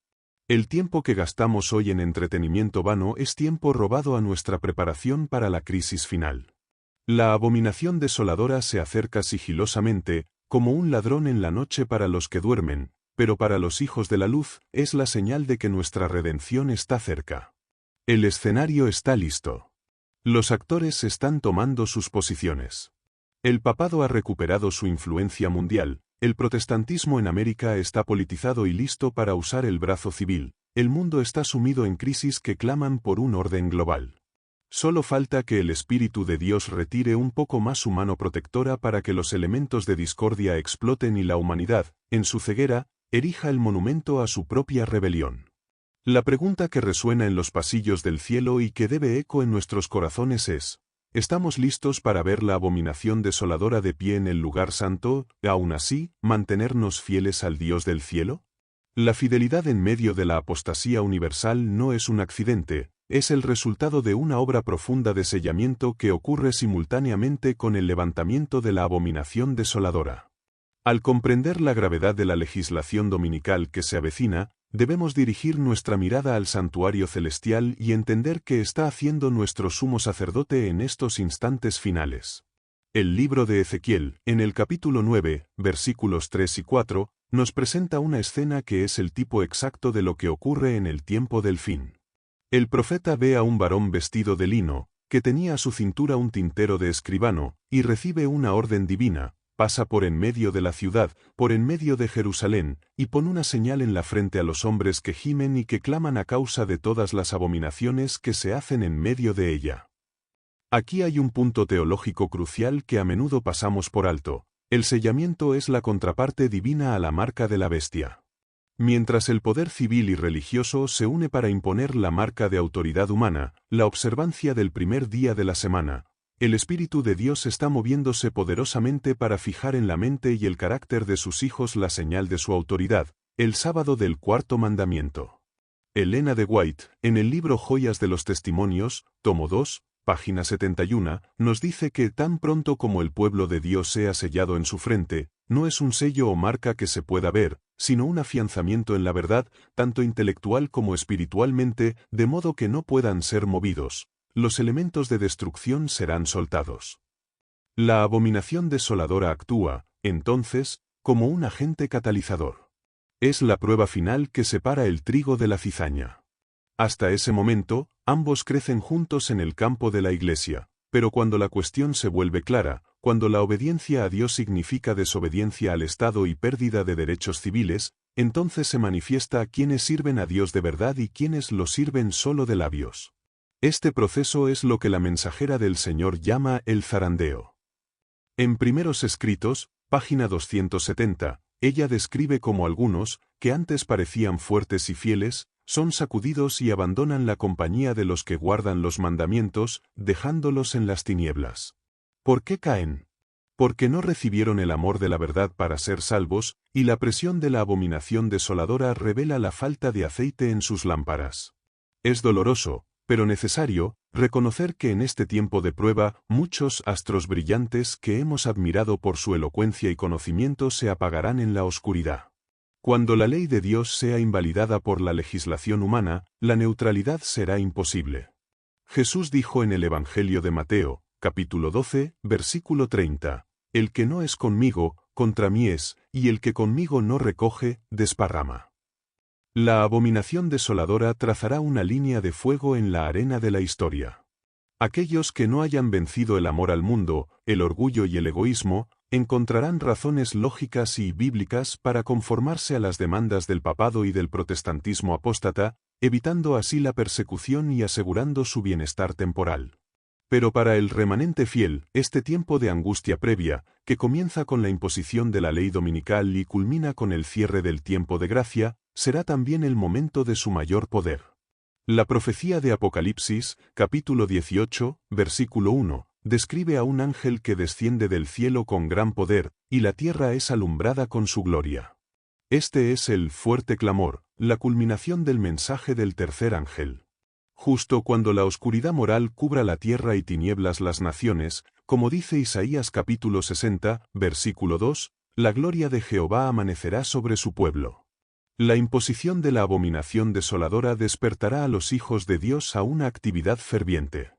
El tiempo que gastamos hoy en entretenimiento vano es tiempo robado a nuestra preparación para la crisis final. La abominación desoladora se acerca sigilosamente, como un ladrón en la noche para los que duermen, pero para los hijos de la luz es la señal de que nuestra redención está cerca. El escenario está listo. Los actores están tomando sus posiciones. El papado ha recuperado su influencia mundial, el protestantismo en América está politizado y listo para usar el brazo civil, el mundo está sumido en crisis que claman por un orden global. Solo falta que el Espíritu de Dios retire un poco más su mano protectora para que los elementos de discordia exploten y la humanidad, en su ceguera, erija el monumento a su propia rebelión. La pregunta que resuena en los pasillos del cielo y que debe eco en nuestros corazones es: ¿estamos listos para ver la abominación desoladora de pie en el lugar santo, aún así, mantenernos fieles al Dios del cielo? La fidelidad en medio de la apostasía universal no es un accidente, es el resultado de una obra profunda de sellamiento que ocurre simultáneamente con el levantamiento de la abominación desoladora. Al comprender la gravedad de la legislación dominical que se avecina, debemos dirigir nuestra mirada al santuario celestial y entender qué está haciendo nuestro sumo sacerdote en estos instantes finales. El libro de Ezequiel, en el capítulo 9, versículos 3 y 4, nos presenta una escena que es el tipo exacto de lo que ocurre en el tiempo del fin. El profeta ve a un varón vestido de lino, que tenía a su cintura un tintero de escribano, y recibe una orden divina: pasa por en medio de la ciudad, por en medio de Jerusalén, y pon una señal en la frente a los hombres que gimen y que claman a causa de todas las abominaciones que se hacen en medio de ella. Aquí hay un punto teológico crucial que a menudo pasamos por alto: el sellamiento es la contraparte divina a la marca de la bestia. Mientras el poder civil y religioso se une para imponer la marca de autoridad humana, la observancia del primer día de la semana, el Espíritu de Dios está moviéndose poderosamente para fijar en la mente y el carácter de sus hijos la señal de su autoridad, el sábado del cuarto mandamiento. Elena de White, en el libro Joyas de los Testimonios, tomo 2, página 71, nos dice que tan pronto como el pueblo de Dios sea sellado en su frente, no es un sello o marca que se pueda ver, sino un afianzamiento en la verdad, tanto intelectual como espiritualmente, de modo que no puedan ser movidos. Los elementos de destrucción serán soltados. La abominación desoladora actúa, entonces, como un agente catalizador. Es la prueba final que separa el trigo de la cizaña. Hasta ese momento, ambos crecen juntos en el campo de la Iglesia, pero cuando la cuestión se vuelve clara, cuando la obediencia a Dios significa desobediencia al Estado y pérdida de derechos civiles, entonces se manifiesta quiénes sirven a Dios de verdad y quiénes lo sirven solo de labios. Este proceso es lo que la mensajera del Señor llama el zarandeo. En Primeros Escritos, página 270, ella describe cómo algunos, que antes parecían fuertes y fieles, son sacudidos y abandonan la compañía de los que guardan los mandamientos, dejándolos en las tinieblas. ¿Por qué caen? Porque no recibieron el amor de la verdad para ser salvos, y la presión de la abominación desoladora revela la falta de aceite en sus lámparas. Es doloroso, pero necesario, reconocer que en este tiempo de prueba, muchos astros brillantes que hemos admirado por su elocuencia y conocimiento se apagarán en la oscuridad. Cuando la ley de Dios sea invalidada por la legislación humana, la neutralidad será imposible. Jesús dijo en el Evangelio de Mateo, capítulo 12, versículo 30, «El que no es conmigo, contra mí es, y el que conmigo no recoge, desparrama». La abominación desoladora trazará una línea de fuego en la arena de la historia. Aquellos que no hayan vencido el amor al mundo, el orgullo y el egoísmo, encontrarán razones lógicas y bíblicas para conformarse a las demandas del papado y del protestantismo apóstata, evitando así la persecución y asegurando su bienestar temporal. Pero para el remanente fiel, este tiempo de angustia previa, que comienza con la imposición de la ley dominical y culmina con el cierre del tiempo de gracia, será también el momento de su mayor poder. La profecía de Apocalipsis, capítulo 18, versículo 1, describe a un ángel que desciende del cielo con gran poder, y la tierra es alumbrada con su gloria. Este es el fuerte clamor, la culminación del mensaje del tercer ángel. Justo cuando la oscuridad moral cubra la tierra y tinieblas las naciones, como dice Isaías capítulo 60, versículo 2, la gloria de Jehová amanecerá sobre su pueblo. La imposición de la abominación desoladora despertará a los hijos de Dios a una actividad ferviente.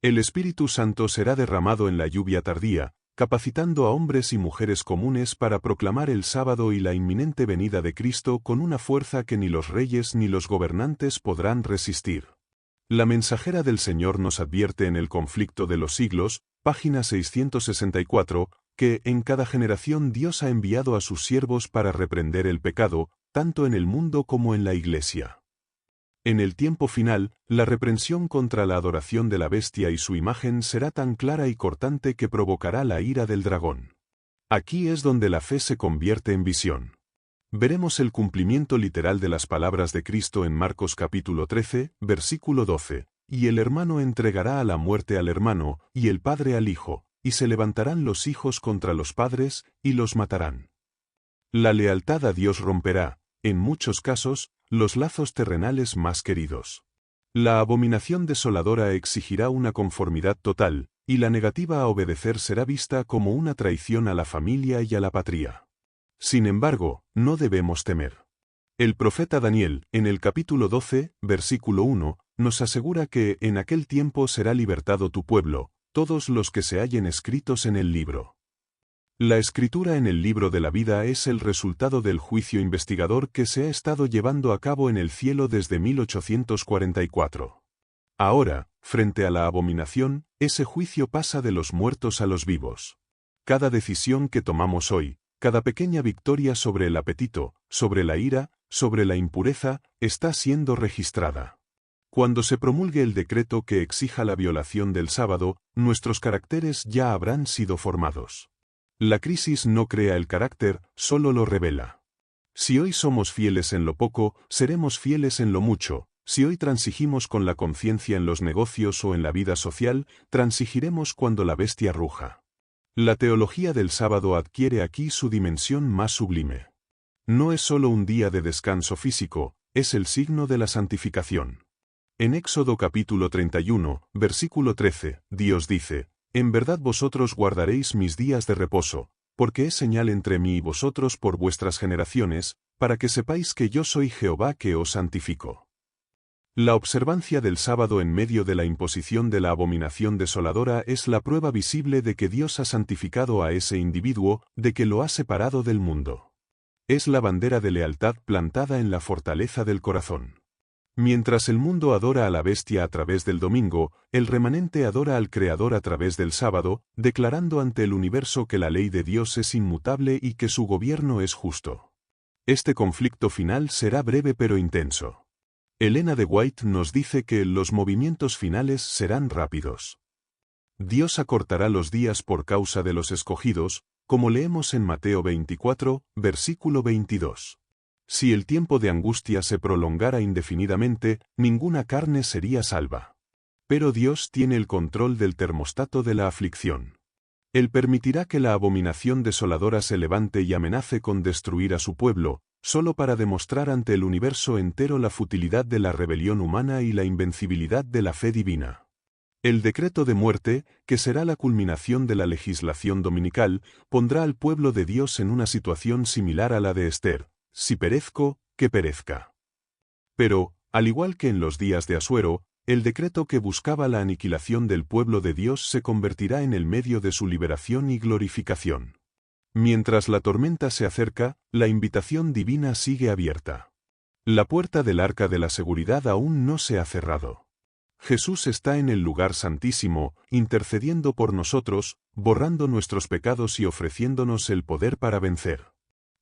El Espíritu Santo será derramado en la lluvia tardía, capacitando a hombres y mujeres comunes para proclamar el sábado y la inminente venida de Cristo con una fuerza que ni los reyes ni los gobernantes podrán resistir. La mensajera del Señor nos advierte en el conflicto de los siglos, página 664, que en cada generación Dios ha enviado a sus siervos para reprender el pecado, tanto en el mundo como en la Iglesia. En el tiempo final, la reprensión contra la adoración de la bestia y su imagen será tan clara y cortante que provocará la ira del dragón. Aquí es donde la fe se convierte en visión. Veremos el cumplimiento literal de las palabras de Cristo en Marcos capítulo 13, versículo 12, y el hermano entregará a la muerte al hermano, y el padre al hijo, y se levantarán los hijos contra los padres, y los matarán. La lealtad a Dios romperá, en muchos casos, los lazos terrenales más queridos. La abominación desoladora exigirá una conformidad total, y la negativa a obedecer será vista como una traición a la familia y a la patria. Sin embargo, no debemos temer. El profeta Daniel, en el capítulo 12, versículo 1, nos asegura que en aquel tiempo será libertado tu pueblo, todos los que se hallen escritos en el libro. La escritura en el libro de la vida es el resultado del juicio investigador que se ha estado llevando a cabo en el cielo desde 1844. Ahora, frente a la abominación, ese juicio pasa de los muertos a los vivos. Cada decisión que tomamos hoy, cada pequeña victoria sobre el apetito, sobre la ira, sobre la impureza, está siendo registrada. Cuando se promulgue el decreto que exija la violación del sábado, nuestros caracteres ya habrán sido formados. La crisis no crea el carácter, solo lo revela. Si hoy somos fieles en lo poco, seremos fieles en lo mucho. Si hoy transigimos con la conciencia en los negocios o en la vida social, transigiremos cuando la bestia ruja. La teología del sábado adquiere aquí su dimensión más sublime. No es solo un día de descanso físico, es el signo de la santificación. En Éxodo capítulo 31, versículo 13, Dios dice: En verdad vosotros guardaréis mis días de reposo, porque es señal entre mí y vosotros por vuestras generaciones, para que sepáis que yo soy Jehová que os santifico. La observancia del sábado en medio de la imposición de la abominación desoladora es la prueba visible de que Dios ha santificado a ese individuo, de que lo ha separado del mundo. Es la bandera de lealtad plantada en la fortaleza del corazón. Mientras el mundo adora a la bestia a través del domingo, el remanente adora al Creador a través del sábado, declarando ante el universo que la ley de Dios es inmutable y que su gobierno es justo. Este conflicto final será breve pero intenso. Elena de White nos dice que los movimientos finales serán rápidos. Dios acortará los días por causa de los escogidos, como leemos en Mateo 24, versículo 22. Si el tiempo de angustia se prolongara indefinidamente, ninguna carne sería salva. Pero Dios tiene el control del termostato de la aflicción. Él permitirá que la abominación desoladora se levante y amenace con destruir a su pueblo, solo para demostrar ante el universo entero la futilidad de la rebelión humana y la invencibilidad de la fe divina. El decreto de muerte, que será la culminación de la legislación dominical, pondrá al pueblo de Dios en una situación similar a la de Esther: si perezco, que perezca. Pero, al igual que en los días de Asuero, el decreto que buscaba la aniquilación del pueblo de Dios se convertirá en el medio de su liberación y glorificación. Mientras la tormenta se acerca, la invitación divina sigue abierta. La puerta del arca de la seguridad aún no se ha cerrado. Jesús está en el lugar santísimo, intercediendo por nosotros, borrando nuestros pecados y ofreciéndonos el poder para vencer.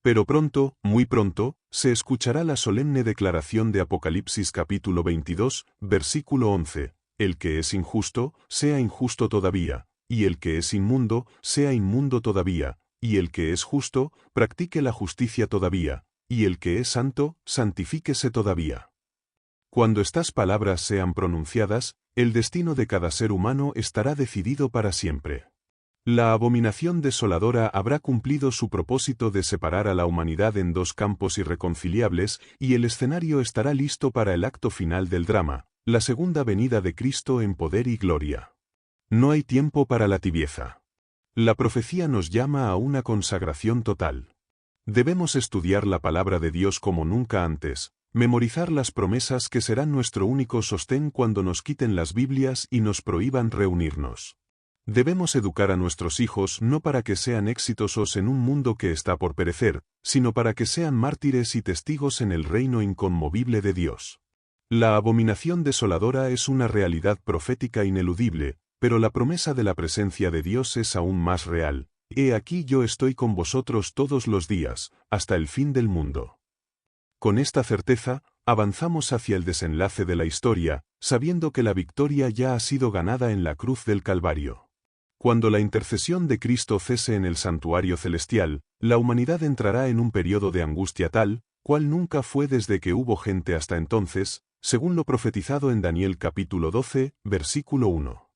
Pero pronto, muy pronto, se escuchará la solemne declaración de Apocalipsis capítulo 22, versículo 11, el que es injusto, sea injusto todavía, y el que es inmundo, sea inmundo todavía, y el que es justo, practique la justicia todavía, y el que es santo, santifíquese todavía. Cuando estas palabras sean pronunciadas, el destino de cada ser humano estará decidido para siempre. La abominación desoladora habrá cumplido su propósito de separar a la humanidad en dos campos irreconciliables y el escenario estará listo para el acto final del drama, la segunda venida de Cristo en poder y gloria. No hay tiempo para la tibieza. La profecía nos llama a una consagración total. Debemos estudiar la palabra de Dios como nunca antes, memorizar las promesas que serán nuestro único sostén cuando nos quiten las Biblias y nos prohíban reunirnos. Debemos educar a nuestros hijos no para que sean exitosos en un mundo que está por perecer, sino para que sean mártires y testigos en el reino inconmovible de Dios. La abominación desoladora es una realidad profética ineludible, pero la promesa de la presencia de Dios es aún más real. He aquí yo estoy con vosotros todos los días, hasta el fin del mundo. Con esta certeza, avanzamos hacia el desenlace de la historia, sabiendo que la victoria ya ha sido ganada en la cruz del Calvario. Cuando la intercesión de Cristo cese en el santuario celestial, la humanidad entrará en un periodo de angustia tal, cual nunca fue desde que hubo gente hasta entonces, según lo profetizado en Daniel capítulo 12, versículo 1.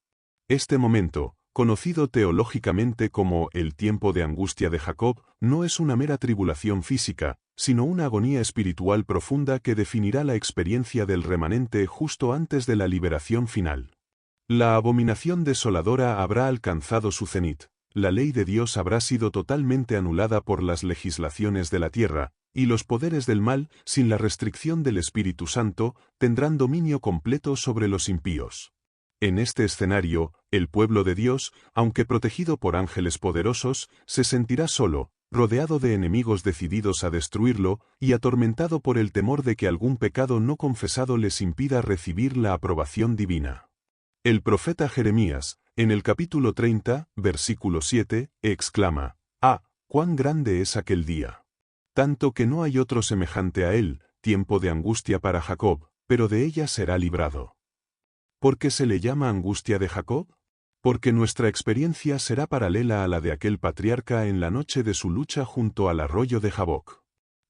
Este momento, conocido teológicamente como el tiempo de angustia de Jacob, no es una mera tribulación física, sino una agonía espiritual profunda que definirá la experiencia del remanente justo antes de la liberación final. La abominación desoladora habrá alcanzado su cenit, la ley de Dios habrá sido totalmente anulada por las legislaciones de la tierra, y los poderes del mal, sin la restricción del Espíritu Santo, tendrán dominio completo sobre los impíos. En este escenario, el pueblo de Dios, aunque protegido por ángeles poderosos, se sentirá solo, rodeado de enemigos decididos a destruirlo, y atormentado por el temor de que algún pecado no confesado les impida recibir la aprobación divina. El profeta Jeremías, en el capítulo 30, versículo 7, exclama: «¡Ah, cuán grande es aquel día! Tanto que no hay otro semejante a él, tiempo de angustia para Jacob, pero de ella será librado». ¿Por qué se le llama angustia de Jacob? Porque nuestra experiencia será paralela a la de aquel patriarca en la noche de su lucha junto al arroyo de Jaboc.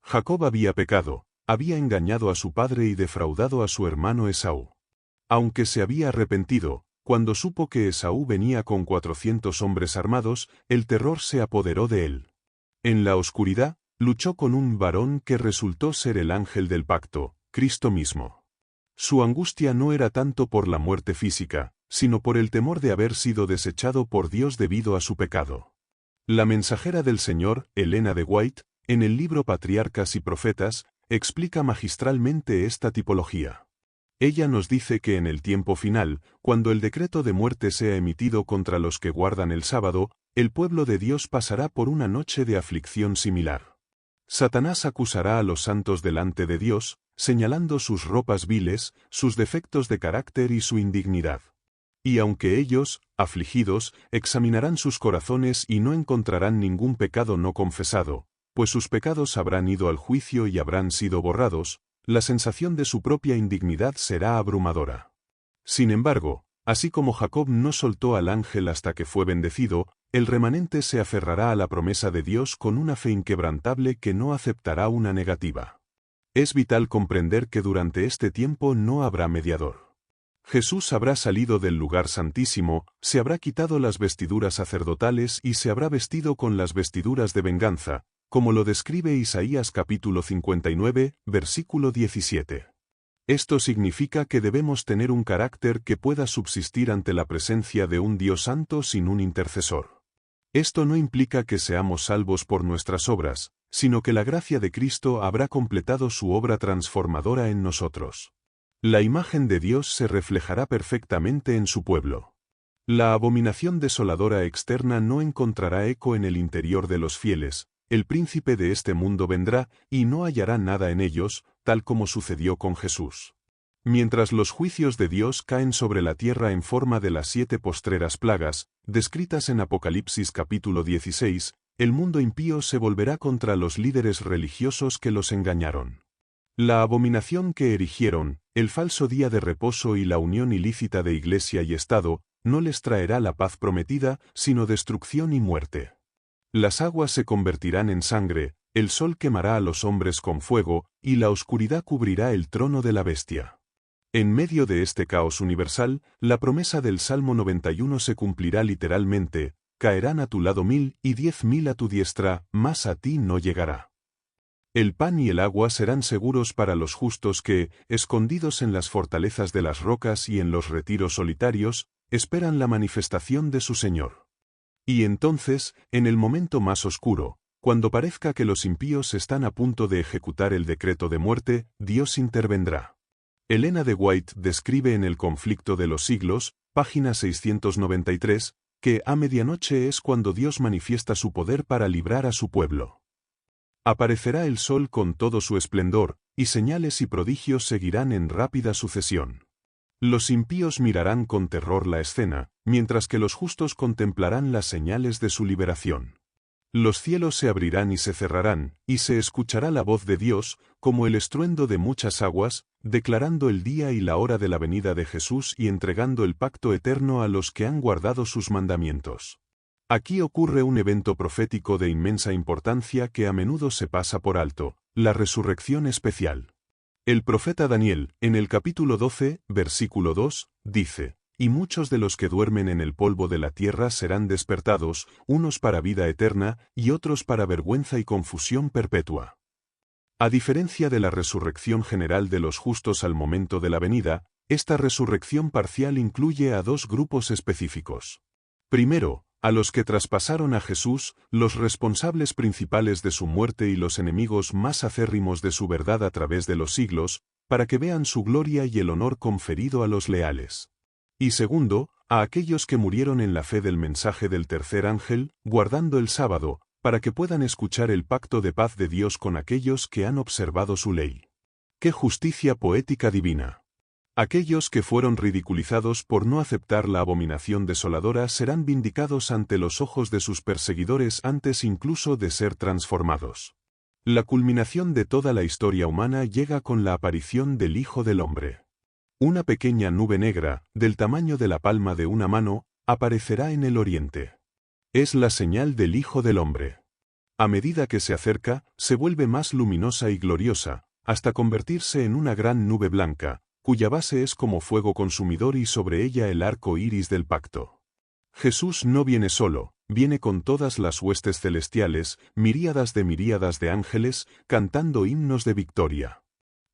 Jacob había pecado, había engañado a su padre y defraudado a su hermano Esaú. Aunque se había arrepentido, cuando supo que Esaú venía con 400 hombres armados, el terror se apoderó de él. En la oscuridad, luchó con un varón que resultó ser el ángel del pacto, Cristo mismo. Su angustia no era tanto por la muerte física, sino por el temor de haber sido desechado por Dios debido a su pecado. La mensajera del Señor, Elena de White, en el libro Patriarcas y Profetas, explica magistralmente esta tipología. Ella nos dice que en el tiempo final, cuando el decreto de muerte sea emitido contra los que guardan el sábado, el pueblo de Dios pasará por una noche de aflicción similar. Satanás acusará a los santos delante de Dios, señalando sus ropas viles, sus defectos de carácter y su indignidad. Y aunque ellos, afligidos, examinarán sus corazones y no encontrarán ningún pecado no confesado, pues sus pecados habrán ido al juicio y habrán sido borrados, la sensación de su propia indignidad será abrumadora. Sin embargo, así como Jacob no soltó al ángel hasta que fue bendecido, el remanente se aferrará a la promesa de Dios con una fe inquebrantable que no aceptará una negativa. Es vital comprender que durante este tiempo no habrá mediador. Jesús habrá salido del lugar santísimo, se habrá quitado las vestiduras sacerdotales y se habrá vestido con las vestiduras de venganza, como lo describe Isaías capítulo 59, versículo 17. Esto significa que debemos tener un carácter que pueda subsistir ante la presencia de un Dios santo sin un intercesor. Esto no implica que seamos salvos por nuestras obras, sino que la gracia de Cristo habrá completado su obra transformadora en nosotros. La imagen de Dios se reflejará perfectamente en su pueblo. La abominación desoladora externa no encontrará eco en el interior de los fieles. El príncipe de este mundo vendrá, y no hallará nada en ellos, tal como sucedió con Jesús. Mientras los juicios de Dios caen sobre la tierra en forma de las 7 postreras plagas, descritas en Apocalipsis capítulo 16, el mundo impío se volverá contra los líderes religiosos que los engañaron. La abominación que erigieron, el falso día de reposo y la unión ilícita de Iglesia y Estado, no les traerá la paz prometida, sino destrucción y muerte. Las aguas se convertirán en sangre, el sol quemará a los hombres con fuego, y la oscuridad cubrirá el trono de la bestia. En medio de este caos universal, la promesa del Salmo 91 se cumplirá literalmente: caerán a tu lado 1000 y 10.000 a tu diestra, mas a ti no llegará. El pan y el agua serán seguros para los justos que, escondidos en las fortalezas de las rocas y en los retiros solitarios, esperan la manifestación de su Señor. Y entonces, en el momento más oscuro, cuando parezca que los impíos están a punto de ejecutar el decreto de muerte, Dios intervendrá. Elena de White describe en El conflicto de los siglos, página 693, que a medianoche es cuando Dios manifiesta su poder para librar a su pueblo. Aparecerá el sol con todo su esplendor, y señales y prodigios seguirán en rápida sucesión. Los impíos mirarán con terror la escena, mientras que los justos contemplarán las señales de su liberación. Los cielos se abrirán y se cerrarán, y se escuchará la voz de Dios, como el estruendo de muchas aguas, declarando el día y la hora de la venida de Jesús y entregando el pacto eterno a los que han guardado sus mandamientos. Aquí ocurre un evento profético de inmensa importancia que a menudo se pasa por alto, la resurrección especial. El profeta Daniel, en el capítulo 12, versículo 2, dice: «Y muchos de los que duermen en el polvo de la tierra serán despertados, unos para vida eterna, y otros para vergüenza y confusión perpetua». A diferencia de la resurrección general de los justos al momento de la venida, esta resurrección parcial incluye a dos grupos específicos. Primero, a los que traspasaron a Jesús, los responsables principales de su muerte y los enemigos más acérrimos de su verdad a través de los siglos, para que vean su gloria y el honor conferido a los leales. Y segundo, a aquellos que murieron en la fe del mensaje del tercer ángel, guardando el sábado, para que puedan escuchar el pacto de paz de Dios con aquellos que han observado su ley. ¡Qué justicia poética divina! Aquellos que fueron ridiculizados por no aceptar la abominación desoladora serán vindicados ante los ojos de sus perseguidores antes incluso de ser transformados. La culminación de toda la historia humana llega con la aparición del Hijo del Hombre. Una pequeña nube negra, del tamaño de la palma de una mano, aparecerá en el oriente. Es la señal del Hijo del Hombre. A medida que se acerca, se vuelve más luminosa y gloriosa, hasta convertirse en una gran nube blanca, cuya base es como fuego consumidor y sobre ella el arco iris del pacto. Jesús no viene solo, viene con todas las huestes celestiales, miríadas de ángeles, cantando himnos de victoria.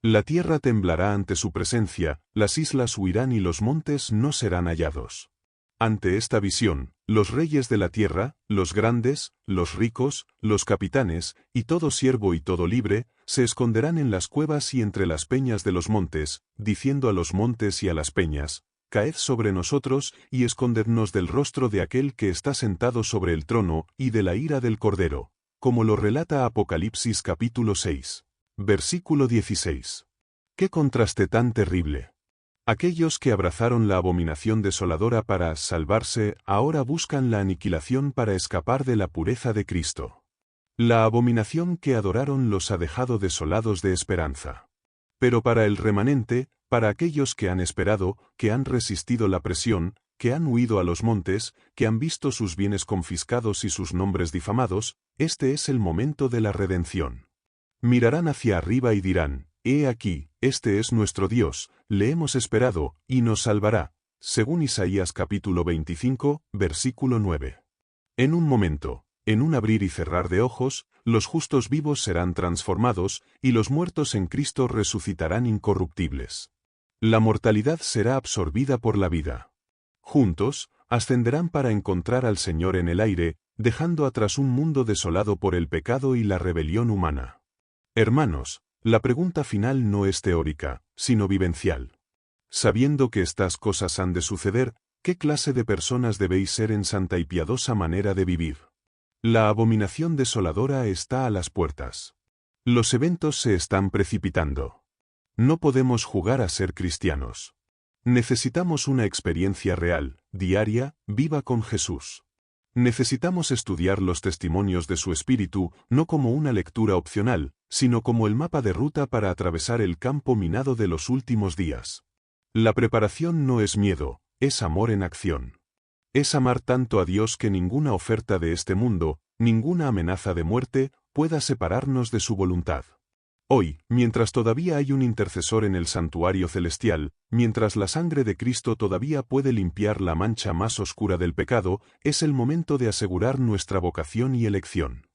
La tierra temblará ante su presencia, las islas huirán y los montes no serán hallados. Ante esta visión, los reyes de la tierra, los grandes, los ricos, los capitanes, y todo siervo y todo libre, se esconderán en las cuevas y entre las peñas de los montes, diciendo a los montes y a las peñas: «Caed sobre nosotros, y escondednos del rostro de aquel que está sentado sobre el trono, y de la ira del Cordero», como lo relata Apocalipsis capítulo 6. Versículo 16. ¡Qué contraste tan terrible! Aquellos que abrazaron la abominación desoladora para salvarse, ahora buscan la aniquilación para escapar de la pureza de Cristo. La abominación que adoraron los ha dejado desolados de esperanza. Pero para el remanente, para aquellos que han esperado, que han resistido la presión, que han huido a los montes, que han visto sus bienes confiscados y sus nombres difamados, este es el momento de la redención. Mirarán hacia arriba y dirán: «He aquí, este es nuestro Dios, le hemos esperado, y nos salvará», según Isaías capítulo 25, versículo 9. En un momento, en un abrir y cerrar de ojos, los justos vivos serán transformados, y los muertos en Cristo resucitarán incorruptibles. La mortalidad será absorbida por la vida. Juntos, ascenderán para encontrar al Señor en el aire, dejando atrás un mundo desolado por el pecado y la rebelión humana. Hermanos, la pregunta final no es teórica, sino vivencial. Sabiendo que estas cosas han de suceder, ¿qué clase de personas debéis ser en santa y piadosa manera de vivir? La abominación desoladora está a las puertas. Los eventos se están precipitando. No podemos jugar a ser cristianos. Necesitamos una experiencia real, diaria, viva con Jesús. Necesitamos estudiar los testimonios de su espíritu, no como una lectura opcional, sino como el mapa de ruta para atravesar el campo minado de los últimos días. La preparación no es miedo, es amor en acción. Es amar tanto a Dios que ninguna oferta de este mundo, ninguna amenaza de muerte, pueda separarnos de su voluntad. Hoy, mientras todavía hay un intercesor en el santuario celestial, mientras la sangre de Cristo todavía puede limpiar la mancha más oscura del pecado, es el momento de asegurar nuestra vocación y elección.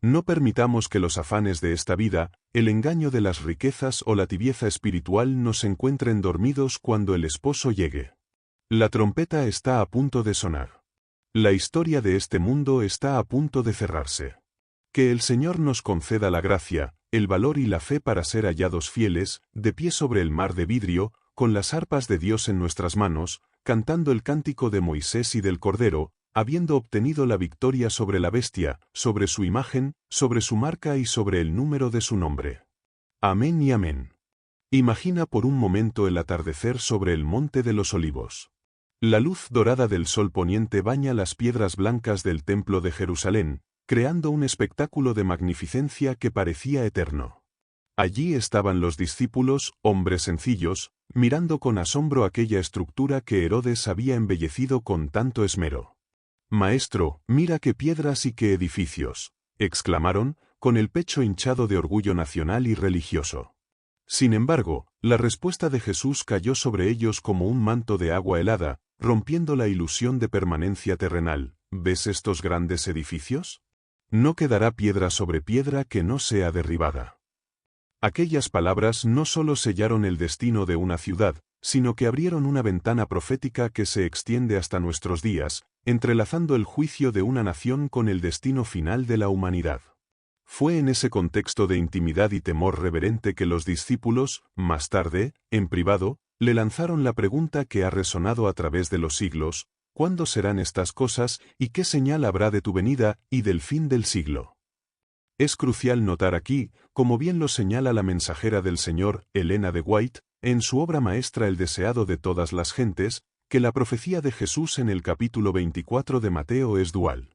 No permitamos que los afanes de esta vida, el engaño de las riquezas o la tibieza espiritual nos encuentren dormidos cuando el esposo llegue. La trompeta está a punto de sonar. La historia de este mundo está a punto de cerrarse. Que el Señor nos conceda la gracia, el valor y la fe para ser hallados fieles, de pie sobre el mar de vidrio, con las arpas de Dios en nuestras manos, cantando el cántico de Moisés y del Cordero, habiendo obtenido la victoria sobre la bestia, sobre su imagen, sobre su marca y sobre el número de su nombre. Amén y amén. Imagina por un momento el atardecer sobre el Monte de los Olivos. La luz dorada del sol poniente baña las piedras blancas del Templo de Jerusalén, creando un espectáculo de magnificencia que parecía eterno. Allí estaban los discípulos, hombres sencillos, mirando con asombro aquella estructura que Herodes había embellecido con tanto esmero. «Maestro, mira qué piedras y qué edificios», exclamaron, con el pecho hinchado de orgullo nacional y religioso. Sin embargo, la respuesta de Jesús cayó sobre ellos como un manto de agua helada, rompiendo la ilusión de permanencia terrenal. ¿Ves estos grandes edificios? No quedará piedra sobre piedra que no sea derribada. Aquellas palabras no solo sellaron el destino de una ciudad, sino que abrieron una ventana profética que se extiende hasta nuestros días, entrelazando el juicio de una nación con el destino final de la humanidad. Fue en ese contexto de intimidad y temor reverente que los discípulos, más tarde, en privado, le lanzaron la pregunta que ha resonado a través de los siglos: ¿cuándo serán estas cosas y qué señal habrá de tu venida y del fin del siglo? Es crucial notar aquí, como bien lo señala la mensajera del Señor, Elena de White, en su obra maestra El deseado de todas las gentes, que la profecía de Jesús en el capítulo 24 de Mateo es dual.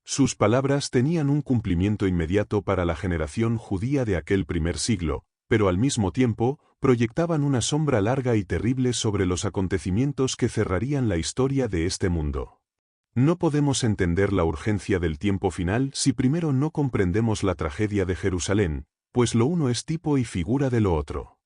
Sus palabras tenían un cumplimiento inmediato para la generación judía de aquel primer siglo, pero al mismo tiempo, proyectaban una sombra larga y terrible sobre los acontecimientos que cerrarían la historia de este mundo. No podemos entender la urgencia del tiempo final si primero no comprendemos la tragedia de Jerusalén, pues lo uno es tipo y figura de lo otro.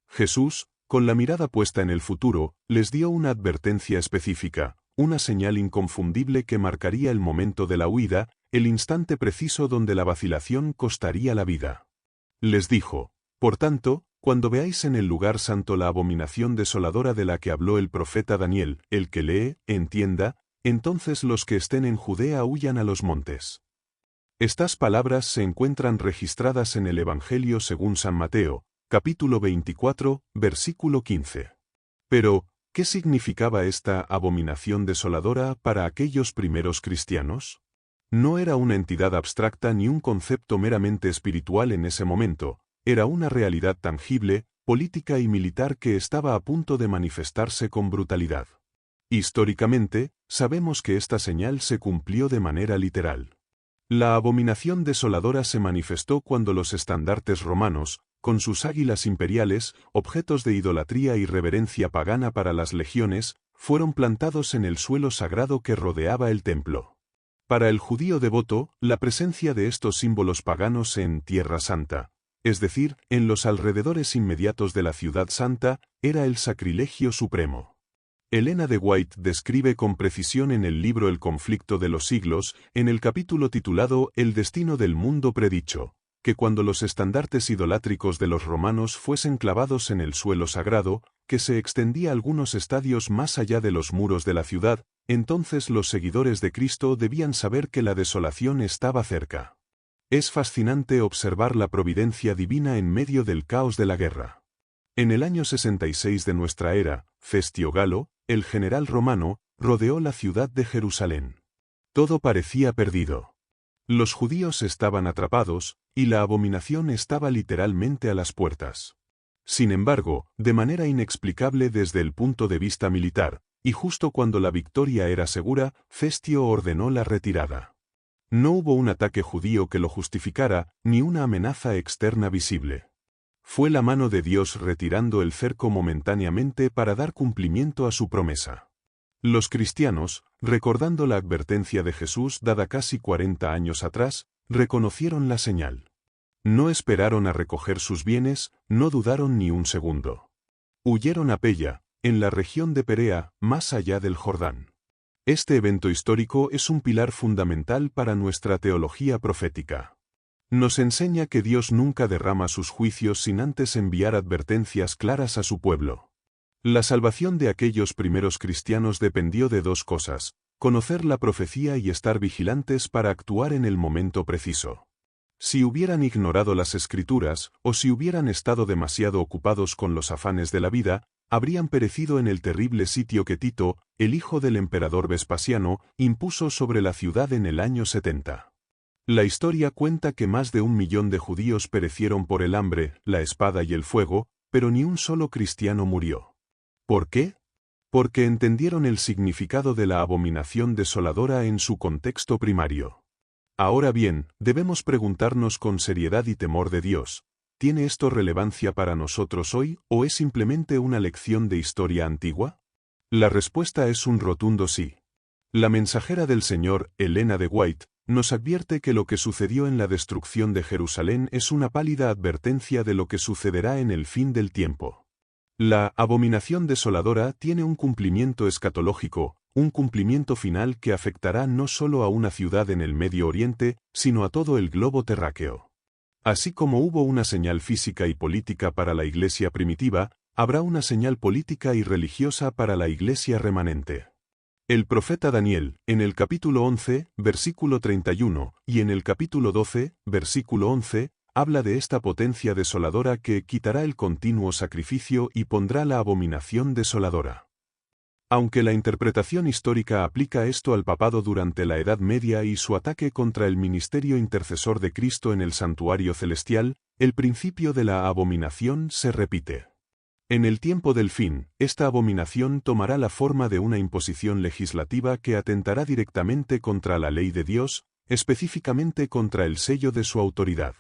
Jesús, con la mirada puesta en el futuro, les dio una advertencia específica, una señal inconfundible que marcaría el momento de la huida, el instante preciso donde la vacilación costaría la vida. Les dijo: por tanto, cuando veáis en el lugar santo la abominación desoladora de la que habló el profeta Daniel, el que lee, entienda, entonces los que estén en Judea huyan a los montes. Estas palabras se encuentran registradas en el Evangelio según San Mateo, capítulo 24, versículo 15. Pero, ¿qué significaba esta abominación desoladora para aquellos primeros cristianos? No era una entidad abstracta ni un concepto meramente espiritual en ese momento, era una realidad tangible, política y militar que estaba a punto de manifestarse con brutalidad. Históricamente, sabemos que esta señal se cumplió de manera literal. La abominación desoladora se manifestó cuando los estandartes romanos, con sus águilas imperiales, objetos de idolatría y reverencia pagana para las legiones, fueron plantados en el suelo sagrado que rodeaba el templo. Para el judío devoto, la presencia de estos símbolos paganos en Tierra Santa, es decir, en los alrededores inmediatos de la Ciudad Santa, era el sacrilegio supremo. Elena de White describe con precisión en el libro El conflicto de los siglos, en el capítulo titulado El destino del mundo predicho, que cuando los estandartes idolátricos de los romanos fuesen clavados en el suelo sagrado, que se extendía algunos estadios más allá de los muros de la ciudad, entonces los seguidores de Cristo debían saber que la desolación estaba cerca. Es fascinante observar la providencia divina en medio del caos de la guerra. En el año 66 de nuestra era, Festio Galo, el general romano, rodeó la ciudad de Jerusalén. Todo parecía perdido. Los judíos estaban atrapados, y la abominación estaba literalmente a las puertas. Sin embargo, de manera inexplicable desde el punto de vista militar, y justo cuando la victoria era segura, Festio ordenó la retirada. No hubo un ataque judío que lo justificara, ni una amenaza externa visible. Fue la mano de Dios retirando el cerco momentáneamente para dar cumplimiento a su promesa. Los cristianos, recordando la advertencia de Jesús dada casi 40 años atrás, reconocieron la señal. No esperaron a recoger sus bienes, no dudaron ni un segundo. Huyeron a Pella, en la región de Perea, más allá del Jordán. Este evento histórico es un pilar fundamental para nuestra teología profética. Nos enseña que Dios nunca derrama sus juicios sin antes enviar advertencias claras a su pueblo. La salvación de aquellos primeros cristianos dependió de dos cosas: conocer la profecía y estar vigilantes para actuar en el momento preciso. Si hubieran ignorado las Escrituras, o si hubieran estado demasiado ocupados con los afanes de la vida, habrían perecido en el terrible sitio que Tito, el hijo del emperador Vespasiano, impuso sobre la ciudad en el año 70. La historia cuenta que más de 1 millón de judíos perecieron por el hambre, la espada y el fuego, pero ni un solo cristiano murió. ¿Por qué? Porque entendieron el significado de la abominación desoladora en su contexto primario. Ahora bien, debemos preguntarnos con seriedad y temor de Dios: ¿tiene esto relevancia para nosotros hoy, o es simplemente una lección de historia antigua? La respuesta es un rotundo sí. La mensajera del Señor, Elena de White, nos advierte que lo que sucedió en la destrucción de Jerusalén es una pálida advertencia de lo que sucederá en el fin del tiempo. La abominación desoladora tiene un cumplimiento escatológico, un cumplimiento final que afectará no solo a una ciudad en el Medio Oriente, sino a todo el globo terráqueo. Así como hubo una señal física y política para la iglesia primitiva, habrá una señal política y religiosa para la iglesia remanente. El profeta Daniel, en el capítulo 11, versículo 31, y en el capítulo 12, versículo 11, habla de esta potencia desoladora que quitará el continuo sacrificio y pondrá la abominación desoladora. Aunque la interpretación histórica aplica esto al papado durante la Edad Media y su ataque contra el ministerio intercesor de Cristo en el santuario celestial, el principio de la abominación se repite. En el tiempo del fin, esta abominación tomará la forma de una imposición legislativa que atentará directamente contra la ley de Dios, específicamente contra el sello de su autoridad.